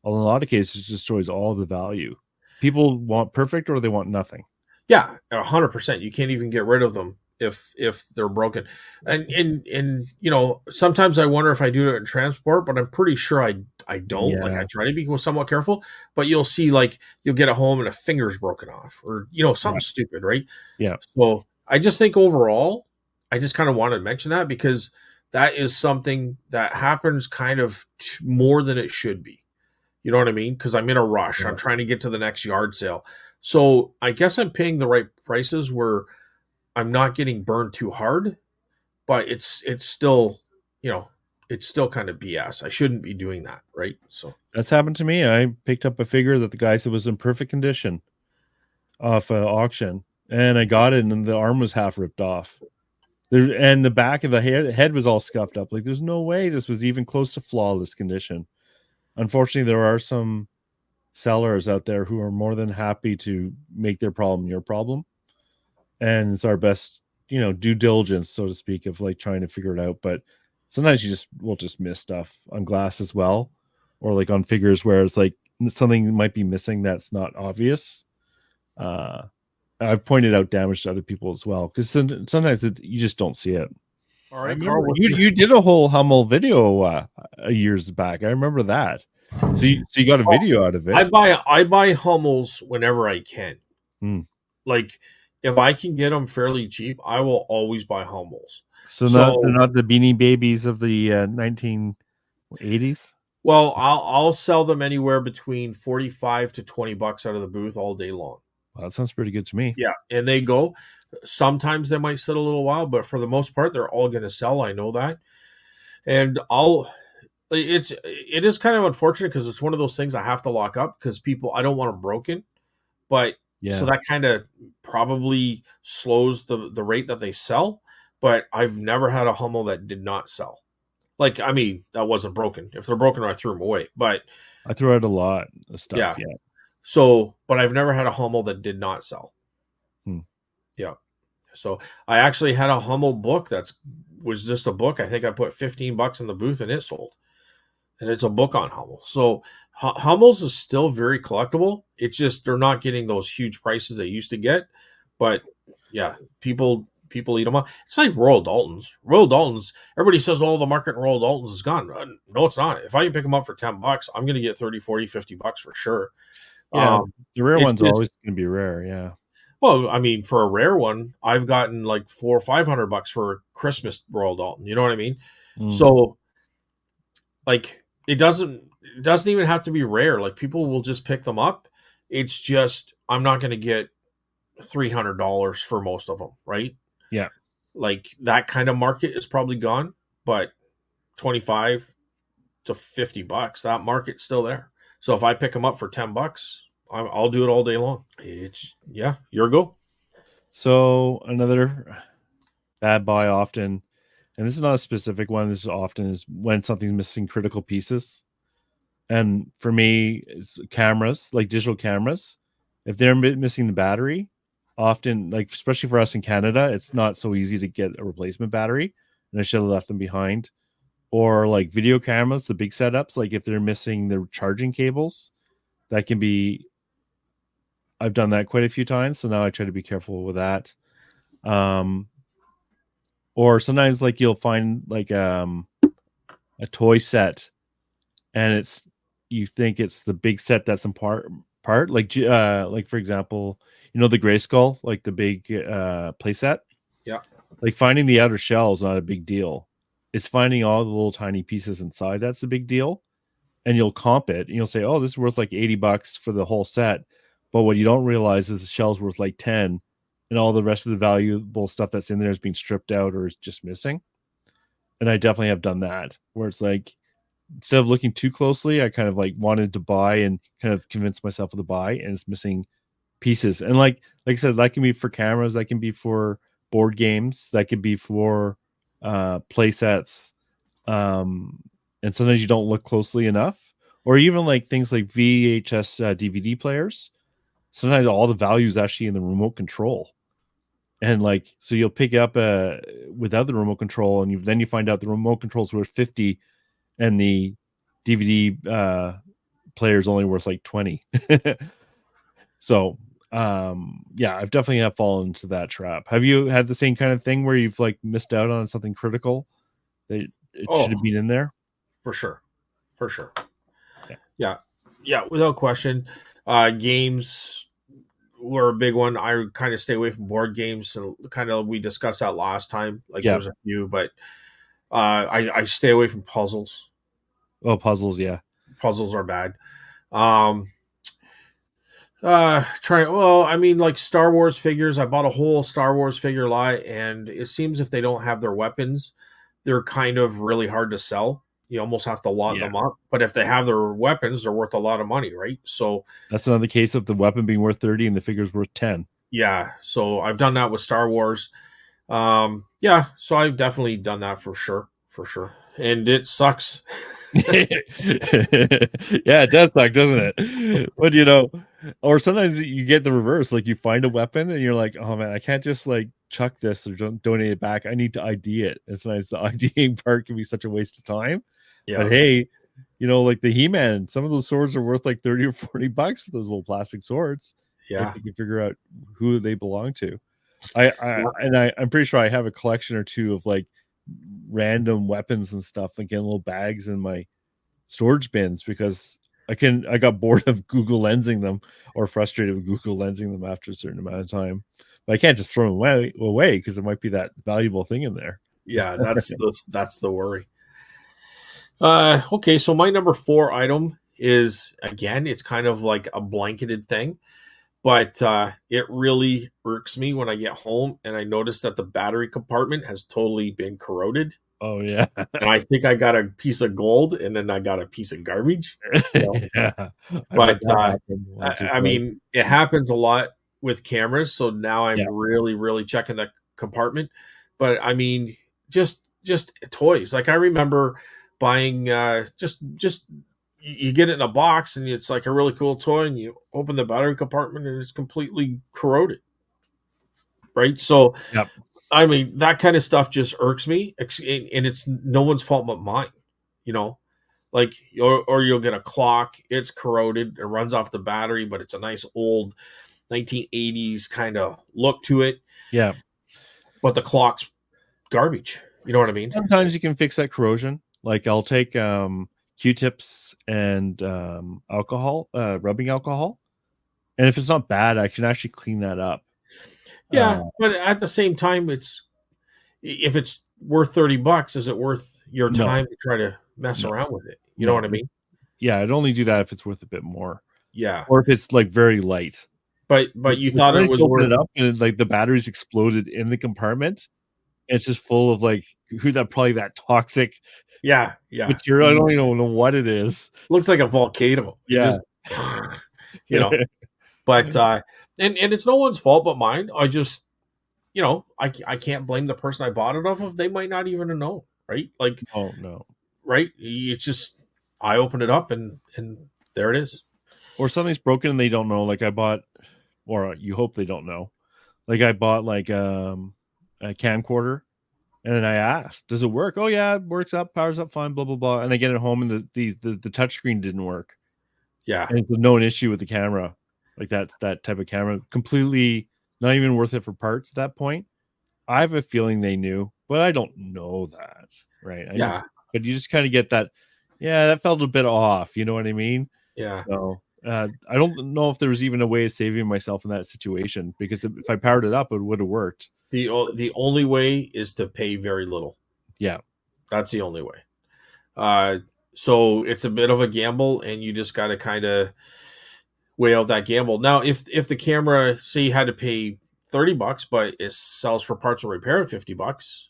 Speaker 2: in a lot of cases, destroys all the value. People want perfect or they want nothing.
Speaker 1: yeah, 100%. You can't even get rid of them if they're broken. And sometimes I wonder if I do it in transport, but I'm pretty sure I don't. Like
Speaker 2: Yeah.
Speaker 1: I try to be somewhat careful, but you'll see like you'll get it home and a finger's broken off, or
Speaker 2: Yeah.
Speaker 1: something stupid, right?
Speaker 2: Yeah.
Speaker 1: So I just think overall, I just kind of wanted to mention that because that is something that happens kind of more than it should be. You know what I mean? Because I'm in a rush. I'm
Speaker 2: Yeah.
Speaker 1: trying to get to the next yard sale. So I guess I'm paying the right prices where I'm not getting burned too hard, but it's still, you know, it's still kind of BS. I shouldn't be doing that, right? So
Speaker 2: That's happened to me. I picked up a figure that the guy said was in perfect condition off an auction, and I got it, and the arm was half ripped off. And the back of the head was all scuffed up. Like, there's no way this was even close to flawless condition. Unfortunately, there are some sellers out there who are more than happy to make their problem your problem, and it's our best, due diligence, so to speak, of like trying to figure it out. But sometimes will just miss stuff on glass as well, or like on figures where it's like something might be missing that's not obvious. I've pointed out damage to other people as well because sometimes you just don't see it.
Speaker 1: all
Speaker 2: I
Speaker 1: right,
Speaker 2: remember
Speaker 1: Carl, what's
Speaker 2: you did a whole Hummel video years back. I remember that. So you got a video out of it.
Speaker 1: I buy Hummels whenever I can.
Speaker 2: Hmm.
Speaker 1: Like if I can get them fairly cheap, I will always buy Hummels.
Speaker 2: So
Speaker 1: So
Speaker 2: they're not the Beanie Babies of the 1980s.
Speaker 1: well, I'll sell them anywhere between 45 to $20 out of the booth all day long.
Speaker 2: Well, that sounds pretty good to me.
Speaker 1: Yeah, and they go. Sometimes they might sit a little while, but for the most part, they're all going to sell. I know that, and it is kind of unfortunate because it's one of those things I have to lock up because people I don't want them broken, but
Speaker 2: Yeah.
Speaker 1: so that kind of probably slows the rate that they sell. But I've never had a Hummel that did not sell. Like, I mean, that wasn't broken. If they're broken, I threw them away. But
Speaker 2: I throw out a lot of stuff.
Speaker 1: yeah.
Speaker 2: Yeah.
Speaker 1: So, but I've never had a Hummel that did not sell.
Speaker 2: Hmm.
Speaker 1: Yeah. So I actually had a Hummel book was just a book. I think I put $15 in the booth and it sold. And it's a book on Hummel. So Hummels is still very collectible. It's just they're not getting those huge prices they used to get. But yeah, people eat them up. It's like Royal Daltons. Royal Daltons, everybody says, oh, the market in Royal Daltons is gone. No, it's not. If I can pick them up for $10, I'm going to get 30, 40, $50 for sure.
Speaker 2: Yeah. The rare
Speaker 1: It's
Speaker 2: ones are
Speaker 1: just,
Speaker 2: always going to be rare. Yeah.
Speaker 1: well, I mean, for a rare one, I've gotten like $400 or $500 for a Christmas Royal Dalton. You know what I mean?
Speaker 2: Mm.
Speaker 1: So, like, it doesn't even have to be rare. Like, people will just pick them up. It's just I'm not going to get $300 for most of them, right?
Speaker 2: Yeah.
Speaker 1: Like, that kind of market is probably gone, but 25 to $50, that market's still there. So if I pick them up for $10, I'll do it all day long. It's your go.
Speaker 2: So another bad buy often, and this is not a specific one. This is often is when something's missing critical pieces. And for me, it's cameras, like digital cameras. If they're missing the battery, often, like especially for us in Canada, it's not so easy to get a replacement battery, and I should have left them behind. Or like video cameras, the big setups, like if they're missing the charging cables, that can be. I've done that quite a few times, so now I try to be careful with that. Or sometimes like you'll find like a toy set, and you think it's the big set that's in part like for example, the Grayskull, like the big play set.
Speaker 1: Yeah.
Speaker 2: Like finding the outer shell is not a big deal. It's finding all the little tiny pieces inside that's the big deal. And you'll comp it and you'll say, oh, this is worth like $80 for the whole set. But what you don't realize is the shell's worth like 10, and all the rest of the valuable stuff that's in there is being stripped out or is just missing. And I definitely have done that, where it's like, instead of looking too closely, I kind of like wanted to buy and kind of convince myself of the buy, and it's missing pieces. And like I said, that can be for cameras, that can be for board games, that could be for play sets. And sometimes you don't look closely enough, or even like things like VHS DVD players. Sometimes all the value is actually in the remote control. And like, so you'll pick up without the remote control, and then you find out the remote control's worth 50 and the DVD player is only worth like 20. So, I've definitely fallen into that trap. Have you had the same kind of thing where you've like missed out on something critical that it should have been in there?
Speaker 1: For sure. Yeah, without question. Games were a big one. I kind of stay away from board games, and kind of we discussed that last time. Like there's a few, but I stay away from puzzles.
Speaker 2: Oh, puzzles, yeah.
Speaker 1: Puzzles are bad. I mean, like Star Wars figures. I bought a whole Star Wars figure lot, and it seems if they don't have their weapons, they're kind of really hard to sell. You almost have to lot them up. But if they have their weapons, they're worth a lot of money, right? So
Speaker 2: that's another case of the weapon being worth 30 and the figure's worth 10.
Speaker 1: Yeah. So I've done that with Star Wars. So I've definitely done that for sure. And it sucks.
Speaker 2: Yeah, it does suck, doesn't it? But or sometimes you get the reverse. Like you find a weapon and you're like, oh man, I can't just like chuck this or donate it back. I need to ID it. It's nice. The IDing part can be such a waste of time. Yeah. But hey, like the He-Man, some of those swords are worth like 30 or $40 for those little plastic swords.
Speaker 1: Yeah.
Speaker 2: If you can figure out who they belong to. I'm pretty sure I have a collection or two of like random weapons and stuff, like in little bags in my storage bins, because I got bored of Google lensing them, or frustrated with Google lensing them after a certain amount of time. But I can't just throw them away because there might be that valuable thing in there.
Speaker 1: Yeah, that's the worry. Okay, so my number 4 item is, again, it's kind of like a blanketed thing, but it really irks me when I get home and I notice that the battery compartment has totally been corroded.
Speaker 2: Oh yeah.
Speaker 1: And I think I got a piece of gold and then I got a piece of garbage.
Speaker 2: Yeah.
Speaker 1: But I mean, it happens a lot with cameras, so now I'm really, really checking the compartment. But I mean, just just toys. Like I remember buying just you get it in a box and it's like a really cool toy, and you open the battery compartment and it's completely corroded, right? So
Speaker 2: Yep.
Speaker 1: I mean, that kind of stuff just irks me, and it's no one's fault but mine. You know, like or you'll get a clock, it's corroded, it runs off the battery, but it's a nice old 1980s kind of look to it,
Speaker 2: Yeah.
Speaker 1: but the clock's garbage. You know what I mean?
Speaker 2: Sometimes you can fix that corrosion. Like I'll take Q-tips and alcohol, rubbing alcohol, and if it's not bad, I can actually clean that up.
Speaker 1: Yeah, but at the same time, it's if it's worth $30, is it worth your
Speaker 2: No,
Speaker 1: time to try to mess
Speaker 2: no,
Speaker 1: around with it? You know
Speaker 2: no.
Speaker 1: what I mean?
Speaker 2: Yeah, I'd only do that if it's worth a bit more,
Speaker 1: Yeah,
Speaker 2: or if it's like very light.
Speaker 1: but you thought
Speaker 2: When
Speaker 1: it
Speaker 2: I
Speaker 1: was
Speaker 2: open
Speaker 1: worth.
Speaker 2: it up and like the batteries exploded in the compartment, it's just full of like probably that toxic
Speaker 1: Yeah, yeah.
Speaker 2: material. I don't even know what it is.
Speaker 1: Looks like a volcano. It
Speaker 2: Yeah.
Speaker 1: just, you know. But and it's no one's fault but mine. I just, I can't blame the person I bought it off of. They might not even have known, right? Like,
Speaker 2: Oh no.
Speaker 1: right? It's just I open it up and there it is.
Speaker 2: Or something's broken and they don't know. Like I bought, or you hope they don't know. Like I bought like a camcorder, and then I asked, "Does it work?" "Oh yeah, it works up, powers up fine, blah blah blah." And I get it home, and the touchscreen didn't work,
Speaker 1: Yeah,
Speaker 2: and it's a known issue with the camera. Like that's that type of camera, completely not even worth it for parts at that point. I have a feeling they knew, but I don't know that, right?
Speaker 1: yeah,
Speaker 2: But you just kind of get that. Yeah, that felt a bit off. You know what I mean?
Speaker 1: yeah.
Speaker 2: So I don't know if there was even a way of saving myself in that situation, because if I powered it up, it would have worked.
Speaker 1: The only way is to pay very little.
Speaker 2: Yeah.
Speaker 1: That's the only way. So it's a bit of a gamble, and you just got to kind of weigh out that gamble. Now, if the camera, say you had to pay $30, but it sells for parts and repair at $50,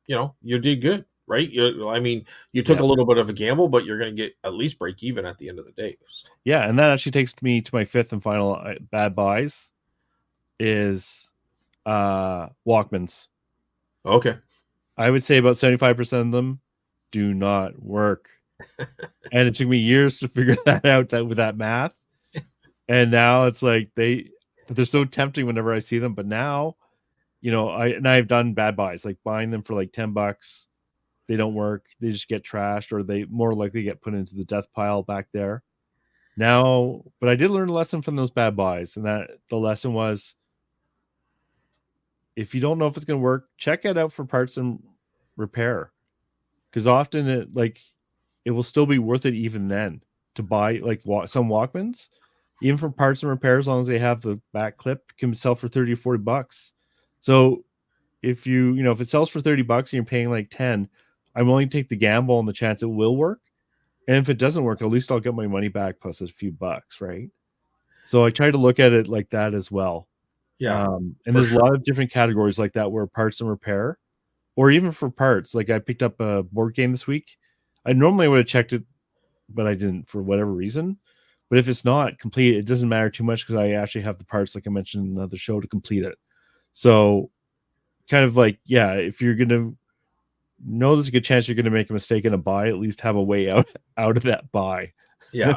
Speaker 1: you did good, right? I mean, you took
Speaker 2: Yeah.
Speaker 1: a little bit of a gamble, but you're going to get at least break even at the end of the day. So.
Speaker 2: Yeah, and that actually takes me to my fifth and final bad buys is Walkmans.
Speaker 1: Okay.
Speaker 2: I would say about 75% of them do not work. And it took me years to figure that out with that math. And now it's like they're so tempting whenever I see them. But now, I've done bad buys, like buying them for like $10. They don't work. They just get trashed, or they more likely get put into the death pile back there. Now, but I did learn a lesson from those bad buys, and that the lesson was, if you don't know if it's going to work, check it out for parts and repair, because often it will still be worth it even then to buy like some Walkmans, even for parts and repairs, as long as they have the back clip, can sell for 30 or 40 bucks. So if if it sells for 30 bucks and you're paying like 10, I'm willing to take the gamble on the chance it will work. And if it doesn't work, at least I'll get my money back plus a few bucks, right? So I try to look at it like that as well.
Speaker 1: Yeah.
Speaker 2: And there's a lot of different categories like that where parts and repair, or even for parts. Like I picked up a board game this week. I normally would have checked it, but I didn't for whatever reason. But if it's not complete, it doesn't matter too much because I actually have the parts, like I mentioned in another show, to complete it. So kind of like, yeah, if you're going to know there's a good chance you're going to make a mistake in a buy, at least have a way out of that buy.
Speaker 1: Yeah.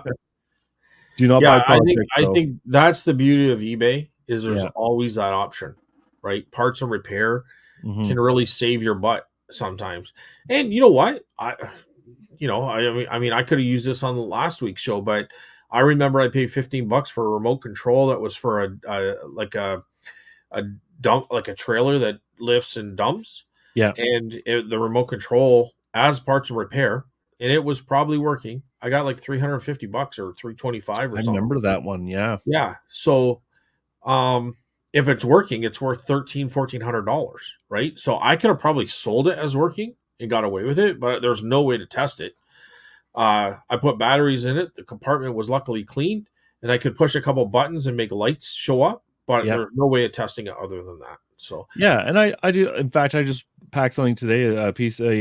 Speaker 2: Do not buy projects.
Speaker 1: I think that's the beauty of eBay is there's
Speaker 2: Yeah.
Speaker 1: always that option, right? Parts and repair can really save your butt sometimes. And you know what? I mean, I could have used this on the last week's show, but I remember I paid $15 for a remote control that was for a dump, like a trailer that lifts and dumps.
Speaker 2: Yeah.
Speaker 1: And the remote control as parts and repair, and it was probably working. I got like $350 or $325 or something.
Speaker 2: I remember that one. Yeah.
Speaker 1: Yeah. So, if it's working, it's worth $1,400, right? So I could have probably sold it as working and got away with it, but there's no way to test it. I put batteries in it. The compartment was luckily cleaned, and I could push a couple buttons and make lights show up, but there's no way of testing it other than that. So
Speaker 2: yeah, and I do. In fact, I just packed something today,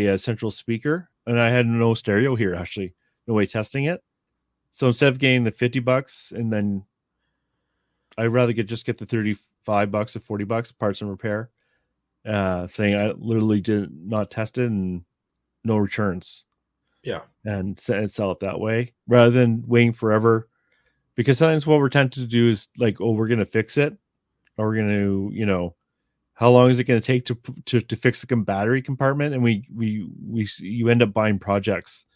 Speaker 2: a central speaker, and I had no stereo here, actually, no way testing it. So instead of getting the $50, and then I'd rather just get the $35 or $40 parts and repair, saying I literally did not test it and no returns,
Speaker 1: Yeah.
Speaker 2: and sell it that way rather than waiting forever. Because sometimes what we're tempted to do is like, oh, we're going to fix it, or we're going to, how long is it going to take to fix the battery compartment? And you end up buying projects.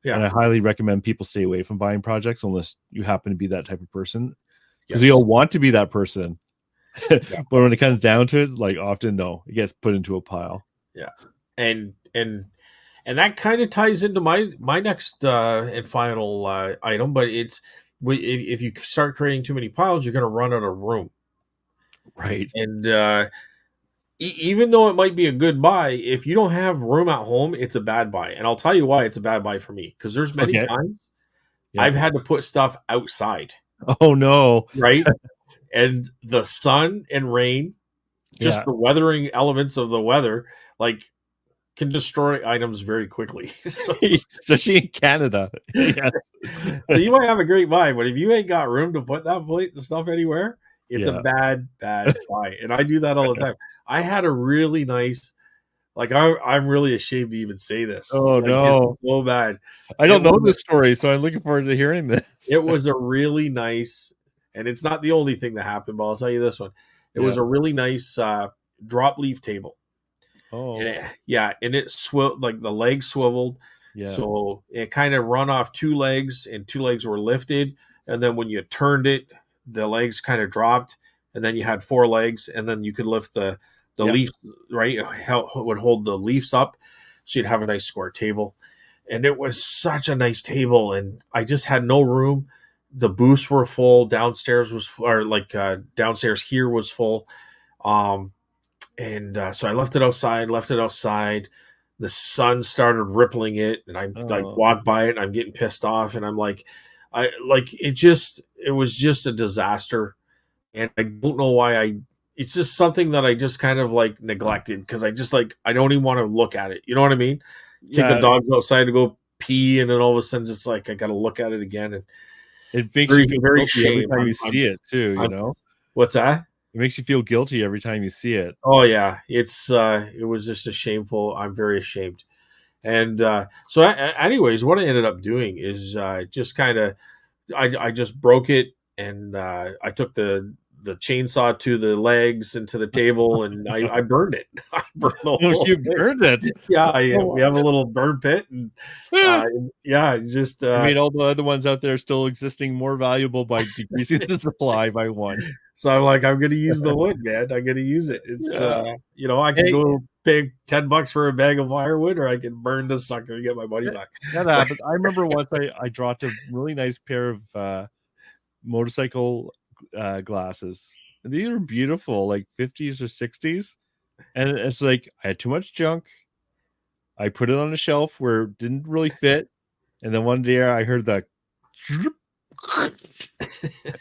Speaker 1: Yeah.
Speaker 2: And I highly recommend people stay away from buying projects unless you happen to be that type of person, because
Speaker 1: Yes.
Speaker 2: we all want to be that person.
Speaker 1: Yeah.
Speaker 2: But when it comes down to it, like often, no, it gets put into a pile.
Speaker 1: Yeah. And that kind of ties into my next and final item, but it's if you start creating too many piles, you're going to run out of room.
Speaker 2: Right.
Speaker 1: And even though it might be a good buy, if you don't have room at home, it's a bad buy. And I'll tell you why it's a bad buy for me, because there's many times I've had to put stuff outside.
Speaker 2: Oh no!
Speaker 1: Right, and the sun and rain, just the weathering elements of the weather, like, can destroy items very quickly.
Speaker 2: Especially in Canada. Yes.
Speaker 1: So you might have a great buy, but if you ain't got room to put the stuff anywhere, it's a bad buy. And I do that all the time. I had a really nice, like, I'm really ashamed to even say this.
Speaker 2: Oh,
Speaker 1: like,
Speaker 2: no.
Speaker 1: it's so bad.
Speaker 2: I don't know this story, so I'm looking forward to hearing this.
Speaker 1: It was a really nice, and it's not the only thing that happened, but I'll tell you this one. It was a really nice drop leaf table.
Speaker 2: Oh.
Speaker 1: And it swiveled, like the legs swiveled.
Speaker 2: Yeah.
Speaker 1: So it kind of run off two legs, and two legs were lifted. And then when you turned it, the legs kind of dropped, and then you had four legs, and then you could lift the leaf, right? It would hold the leaves up, so you'd have a nice square table. And it was such a nice table, and I just had no room. The booths were full. Downstairs downstairs here was full. And so I left it outside. The sun started rippling it, and I like walked by it, and I'm getting pissed off, and I'm like, it was just a disaster. And I don't know why it's just something that I just kind of like neglected, because I just I don't even want to look at it. You know what I mean? Take the dogs outside to go pee, and then all of a sudden it's like I got to look at it again, and
Speaker 2: it makes you feel very guilty every time you see it too.
Speaker 1: What's that?
Speaker 2: It makes you feel guilty every time you see it.
Speaker 1: Oh yeah, it was just a shameful. I'm very ashamed. And so anyways, what I ended up doing is just kind of I just broke it, and I took the chainsaw to the legs and to the table, and I burned it. I burned the whole
Speaker 2: You burned it?
Speaker 1: Yeah, we have a little burn pit, and just
Speaker 2: I made all the other ones out there still existing more valuable by decreasing the supply by one.
Speaker 1: So I'm like, I'm going to use the wood, man. I'm going to use it. It's I can go pay $10 for a bag of firewood, or I can burn this sucker and get my money back.
Speaker 2: That happens. I remember once I dropped a really nice pair of motorcycle glasses. And these are beautiful, like 50s or 60s. And it's like I had too much junk. I put it on a shelf where it didn't really fit. And then one day I heard the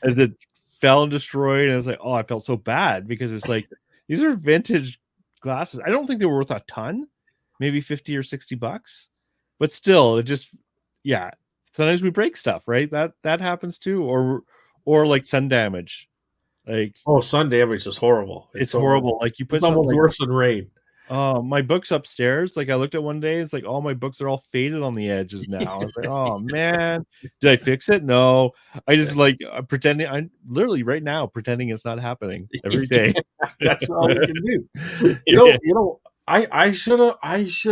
Speaker 2: as it fell and destroyed. And I was like, oh, I felt so bad, because it's like, these are vintage glasses. I don't think they were worth a ton, maybe $50 or $60, but still, it just, sometimes we break stuff, right? That happens too. Or like sun damage. Like,
Speaker 1: sun damage is horrible.
Speaker 2: It's horrible. Like, you put
Speaker 1: it's almost worse than rain.
Speaker 2: My books upstairs, like I looked at one day, it's like all my books are all faded on the edges now. I was like, oh man, did I fix it? No. I just I'm pretending. I'm literally right now pretending it's not happening every day.
Speaker 1: That's all we can do. I should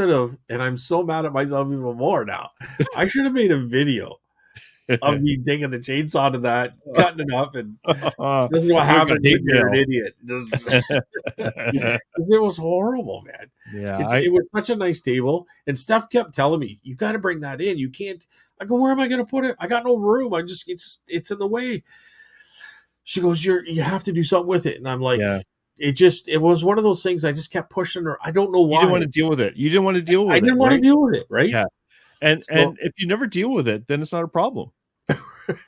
Speaker 1: have, and I'm so mad at myself even more now. I should have made a video of me digging the chainsaw to that, cutting it up, and this is what happened when you're an idiot. It was horrible, man.
Speaker 2: Yeah,
Speaker 1: it was such a nice table, and Steph kept telling me, "You got to bring that in. You can't." I go, "Where am I going to put it? I got no room. It's in the way." She goes, "You have to do something with it," and I'm like, It was one of those things. I just kept pushing her. I don't know why.
Speaker 2: You didn't want to deal with it. You didn't want to deal with it.
Speaker 1: I didn't want to deal with it, right?
Speaker 2: Yeah. And if you never deal with it, then it's not a problem.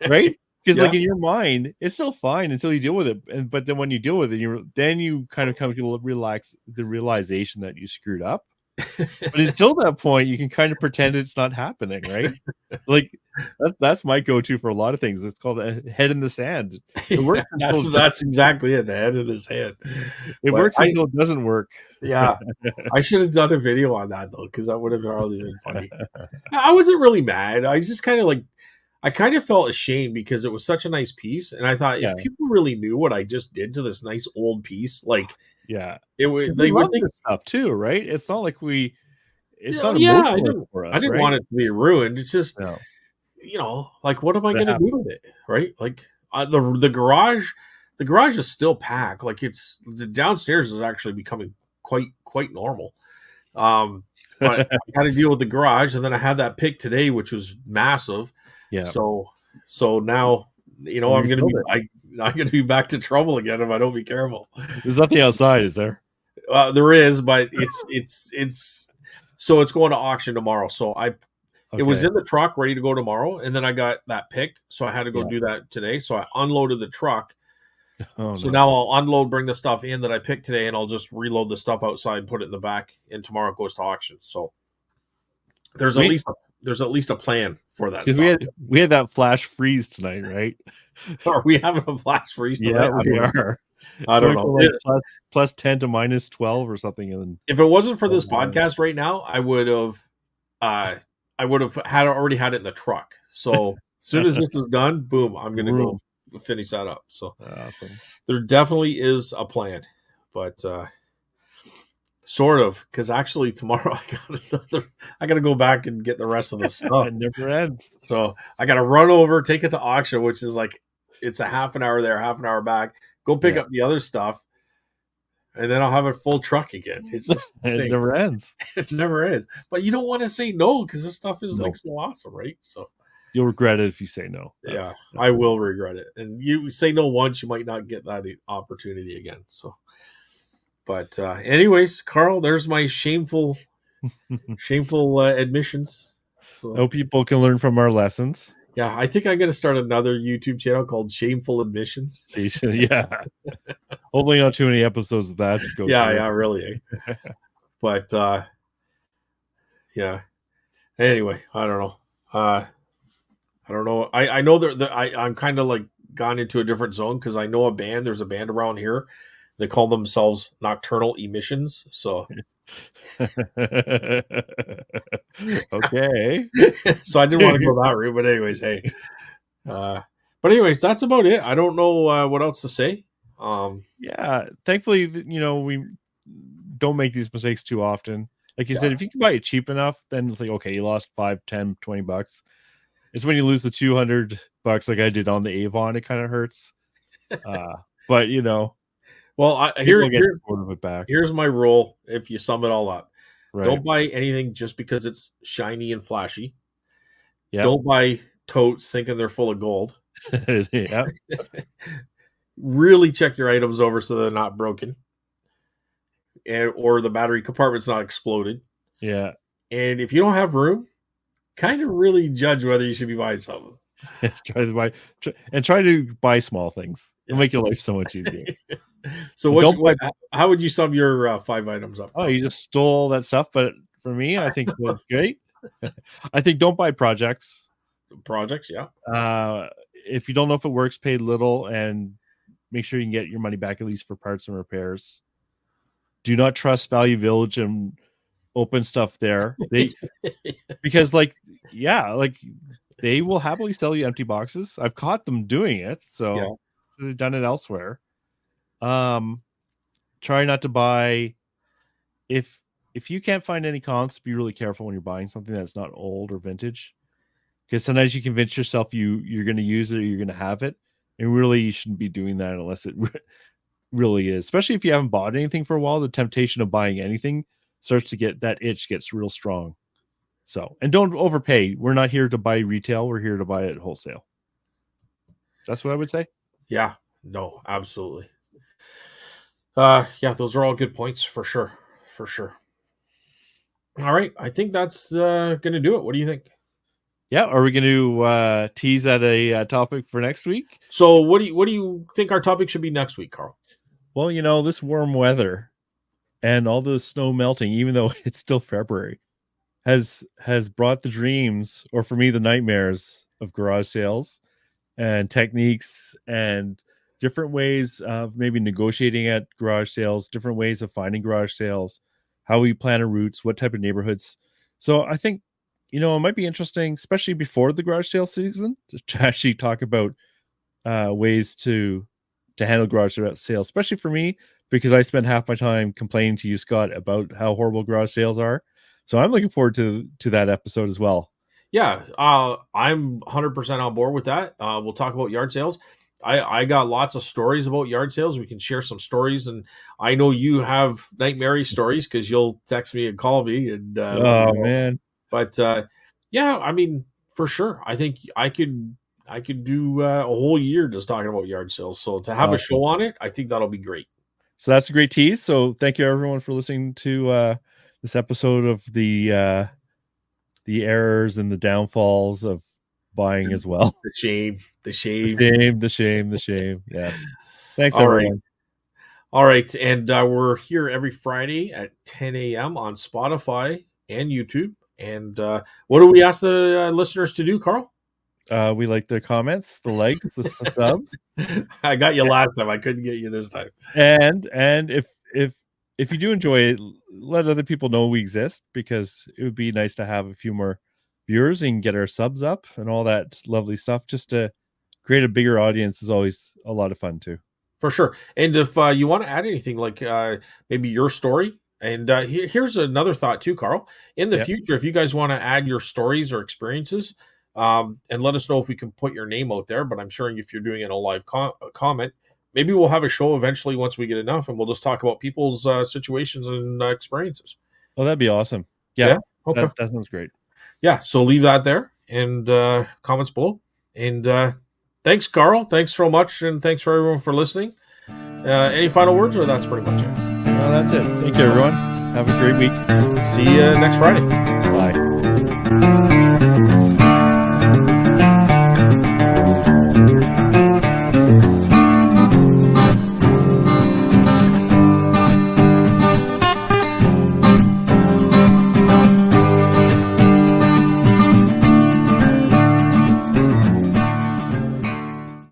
Speaker 2: Right? Because like in your mind, it's still fine until you deal with it. But then when you deal with it, then you kind of come to the realization that you screwed up. But until that point, you can kind of pretend it's not happening, right? Like that's my go-to for a lot of things. It's called a head in the sand. It works until
Speaker 1: That's exactly it. The head of his head.
Speaker 2: it
Speaker 1: But
Speaker 2: works until it doesn't work.
Speaker 1: yeah, I should have done a video on that though, because that would have probably been funny. I wasn't really mad. I just kind of like, I kind of felt ashamed because it was such a nice piece, and I thought
Speaker 2: Yeah.
Speaker 1: if people really knew what I just did to this nice old piece, like
Speaker 2: Yeah.
Speaker 1: it would,
Speaker 2: We
Speaker 1: they would
Speaker 2: love
Speaker 1: think,
Speaker 2: this stuff too, right? It's not like it's not
Speaker 1: yeah,
Speaker 2: emotional for
Speaker 1: I
Speaker 2: us,
Speaker 1: didn't
Speaker 2: right?
Speaker 1: want it to be ruined. It's just,
Speaker 2: No.
Speaker 1: like what am I
Speaker 2: But it
Speaker 1: going to do
Speaker 2: happened.
Speaker 1: with it, right? Like the garage is still packed. Like it's the downstairs is actually becoming quite normal. Um, but I had to deal with the garage, and then I had that pick today, which was massive.
Speaker 2: Yeah.
Speaker 1: So now
Speaker 2: You
Speaker 1: I'm gonna
Speaker 2: rebuild
Speaker 1: be
Speaker 2: it.
Speaker 1: I'm gonna be back to trouble again if I don't be careful.
Speaker 2: There's nothing outside, is there?
Speaker 1: There is, but it's so it's going to auction tomorrow. So it was
Speaker 2: Okay.
Speaker 1: in the truck ready to go tomorrow, and then I got that pick, so I had to go
Speaker 2: Yeah.
Speaker 1: do that today. So I unloaded the truck.
Speaker 2: Oh
Speaker 1: So
Speaker 2: no.
Speaker 1: now I'll unload, bring the stuff in that I picked today, and I'll just reload the stuff outside, put it in the back, and tomorrow it goes to auction. So there's at
Speaker 2: Sweet.
Speaker 1: least a plan for that
Speaker 2: Because
Speaker 1: stuff.
Speaker 2: we had that flash freeze tonight, right?
Speaker 1: Are we having a flash freeze today?
Speaker 2: Yeah, we are.
Speaker 1: I don't
Speaker 2: Going
Speaker 1: know.
Speaker 2: from like plus 10 to minus 12 or something, and then
Speaker 1: If it wasn't for this
Speaker 2: Oh, wow.
Speaker 1: podcast right now, I would have already had it in the truck. So as soon as this is done, boom, I'm gonna go finish that up. So
Speaker 2: awesome.
Speaker 1: there definitely is a plan, but sort of, because actually tomorrow I gotta go back and get the rest of the stuff.
Speaker 2: It never ends.
Speaker 1: So I gotta run over, take it to auction, which is like it's a half an hour there, half an hour back, go pick
Speaker 2: Yeah.
Speaker 1: up the other stuff, and then I'll have a full truck again. It's just
Speaker 2: It
Speaker 1: insane.
Speaker 2: never ends.
Speaker 1: It never is. But you don't want to say no because this stuff is
Speaker 2: No.
Speaker 1: like so awesome, right? So
Speaker 2: You'll regret it if you say no.
Speaker 1: yeah, I will regret it. And you say no once, you might not get that opportunity again. So, but anyways, Carl, there's my shameful admissions. So
Speaker 2: No people can learn from our lessons.
Speaker 1: yeah, I think I got to start another YouTube channel called Shameful Admissions.
Speaker 2: Yeah. Hopefully not too many episodes of that to go
Speaker 1: Yeah,
Speaker 2: through.
Speaker 1: yeah, really. But yeah. Anyway, I don't know. I don't know. I know that I'm kind of like gone into a different zone because I know there's a band around here. They call themselves Nocturnal Emissions. So
Speaker 2: Okay.
Speaker 1: so I didn't want to go that route, but anyways, hey. But anyways, that's about it. I don't know what else to say.
Speaker 2: Yeah. Thankfully, we don't make these mistakes too often. Like you
Speaker 1: Yeah.
Speaker 2: said, if you can buy it cheap enough, then it's like, okay, you lost 5, 10, 20 bucks. It's when you lose the 200 bucks like I did on the Avon, it kind of hurts. But
Speaker 1: Well,
Speaker 2: people get sort of it back.
Speaker 1: here's my rule. If you sum it all up,
Speaker 2: Right.
Speaker 1: don't buy anything just because it's shiny and flashy.
Speaker 2: Yeah.
Speaker 1: Don't buy totes thinking they're full of gold.
Speaker 2: Yeah.
Speaker 1: Really check your items over so they're not broken, or the battery compartment's not exploded.
Speaker 2: Yeah.
Speaker 1: And if you don't have room, kind of really judge whether you should be buying something.
Speaker 2: Try to buy small things. It'll make your life so much easier.
Speaker 1: So how would you sum your 5 items up?
Speaker 2: Oh, you just stole that stuff, but for me, I think that's great. I think don't buy projects.
Speaker 1: Projects, yeah.
Speaker 2: If you don't know if it works, pay little and make sure you can get your money back at least for parts and repairs. Do not trust Value Village and open stuff there. Because they will happily sell you empty boxes. I've caught them doing it, so they've done it elsewhere. Try not to buy if you can't find any comps, be really careful when you're buying something that's not old or vintage. Because sometimes you convince yourself you're going to use it or you're going to have it. And really, you shouldn't be doing that unless it really is. Especially if you haven't bought anything for a while, the temptation of buying anything starts to gets real strong. So, and don't overpay. We're not here to buy retail. We're here to buy it wholesale. That's what I would say.
Speaker 1: Yeah, no, absolutely. Yeah, those are all good points for sure. For sure. All right. I think that's going to do it. What do you think?
Speaker 2: Yeah. Are we going to tease at a topic for next week?
Speaker 1: So what do you think our topic should be next week, Carl?
Speaker 2: Well, this warm weather, and all the snow melting, even though it's still February, has brought the dreams, or for me, the nightmares of garage sales and techniques and different ways of maybe negotiating at garage sales, different ways of finding garage sales, how we plan our routes, what type of neighborhoods. So I think, it might be interesting, especially before the garage sale season, to actually talk about ways to handle garage sales, especially for me, because I spend half my time complaining to you, Scott, about how horrible garage sales are. So I'm looking forward to that episode as well.
Speaker 1: Yeah, I'm 100% on board with that. We'll talk about yard sales. I got lots of stories about yard sales. We can share some stories, and I know you have nightmare stories because you'll text me and call me and
Speaker 2: Oh man.
Speaker 1: But yeah, I mean, for sure, I think I could do a whole year just talking about yard sales. So to have a show on it, I think that'll be great.
Speaker 2: So that's a great tease. So thank you everyone for listening to this episode of the errors and the downfalls of buying as well.
Speaker 1: The shame.
Speaker 2: Yes. Thanks,
Speaker 1: All
Speaker 2: everyone.
Speaker 1: right. All right. And we're here every Friday at 10 a.m. on Spotify and YouTube. And what do we ask the listeners to do, Carl?
Speaker 2: We like the comments, the likes, the subs.
Speaker 1: I got you last time. I couldn't get you this time.
Speaker 2: And if you do enjoy it, let other people know we exist, because it would be nice to have a few more viewers and get our subs up and all that lovely stuff. Just to create a bigger audience is always a lot of fun too.
Speaker 1: For sure. And if you want to add anything, like maybe your story, and here's another thought too, Carl. In the future, if you guys want to add your stories or experiences, and let us know if we can put your name out there. But I'm sure if you're doing it in a live comment, maybe we'll have a show eventually once we get enough, and we'll just talk about people's situations and experiences.
Speaker 2: Oh, that'd be awesome. Yeah.
Speaker 1: Okay.
Speaker 2: That sounds great.
Speaker 1: Yeah. So leave that there and comments below. And thanks, Carl. Thanks so much. And thanks for everyone for listening. Any final words, or that's pretty much it?
Speaker 2: No, that's it. Thank you, everyone. Have a great week.
Speaker 1: See you next Friday.
Speaker 2: Bye.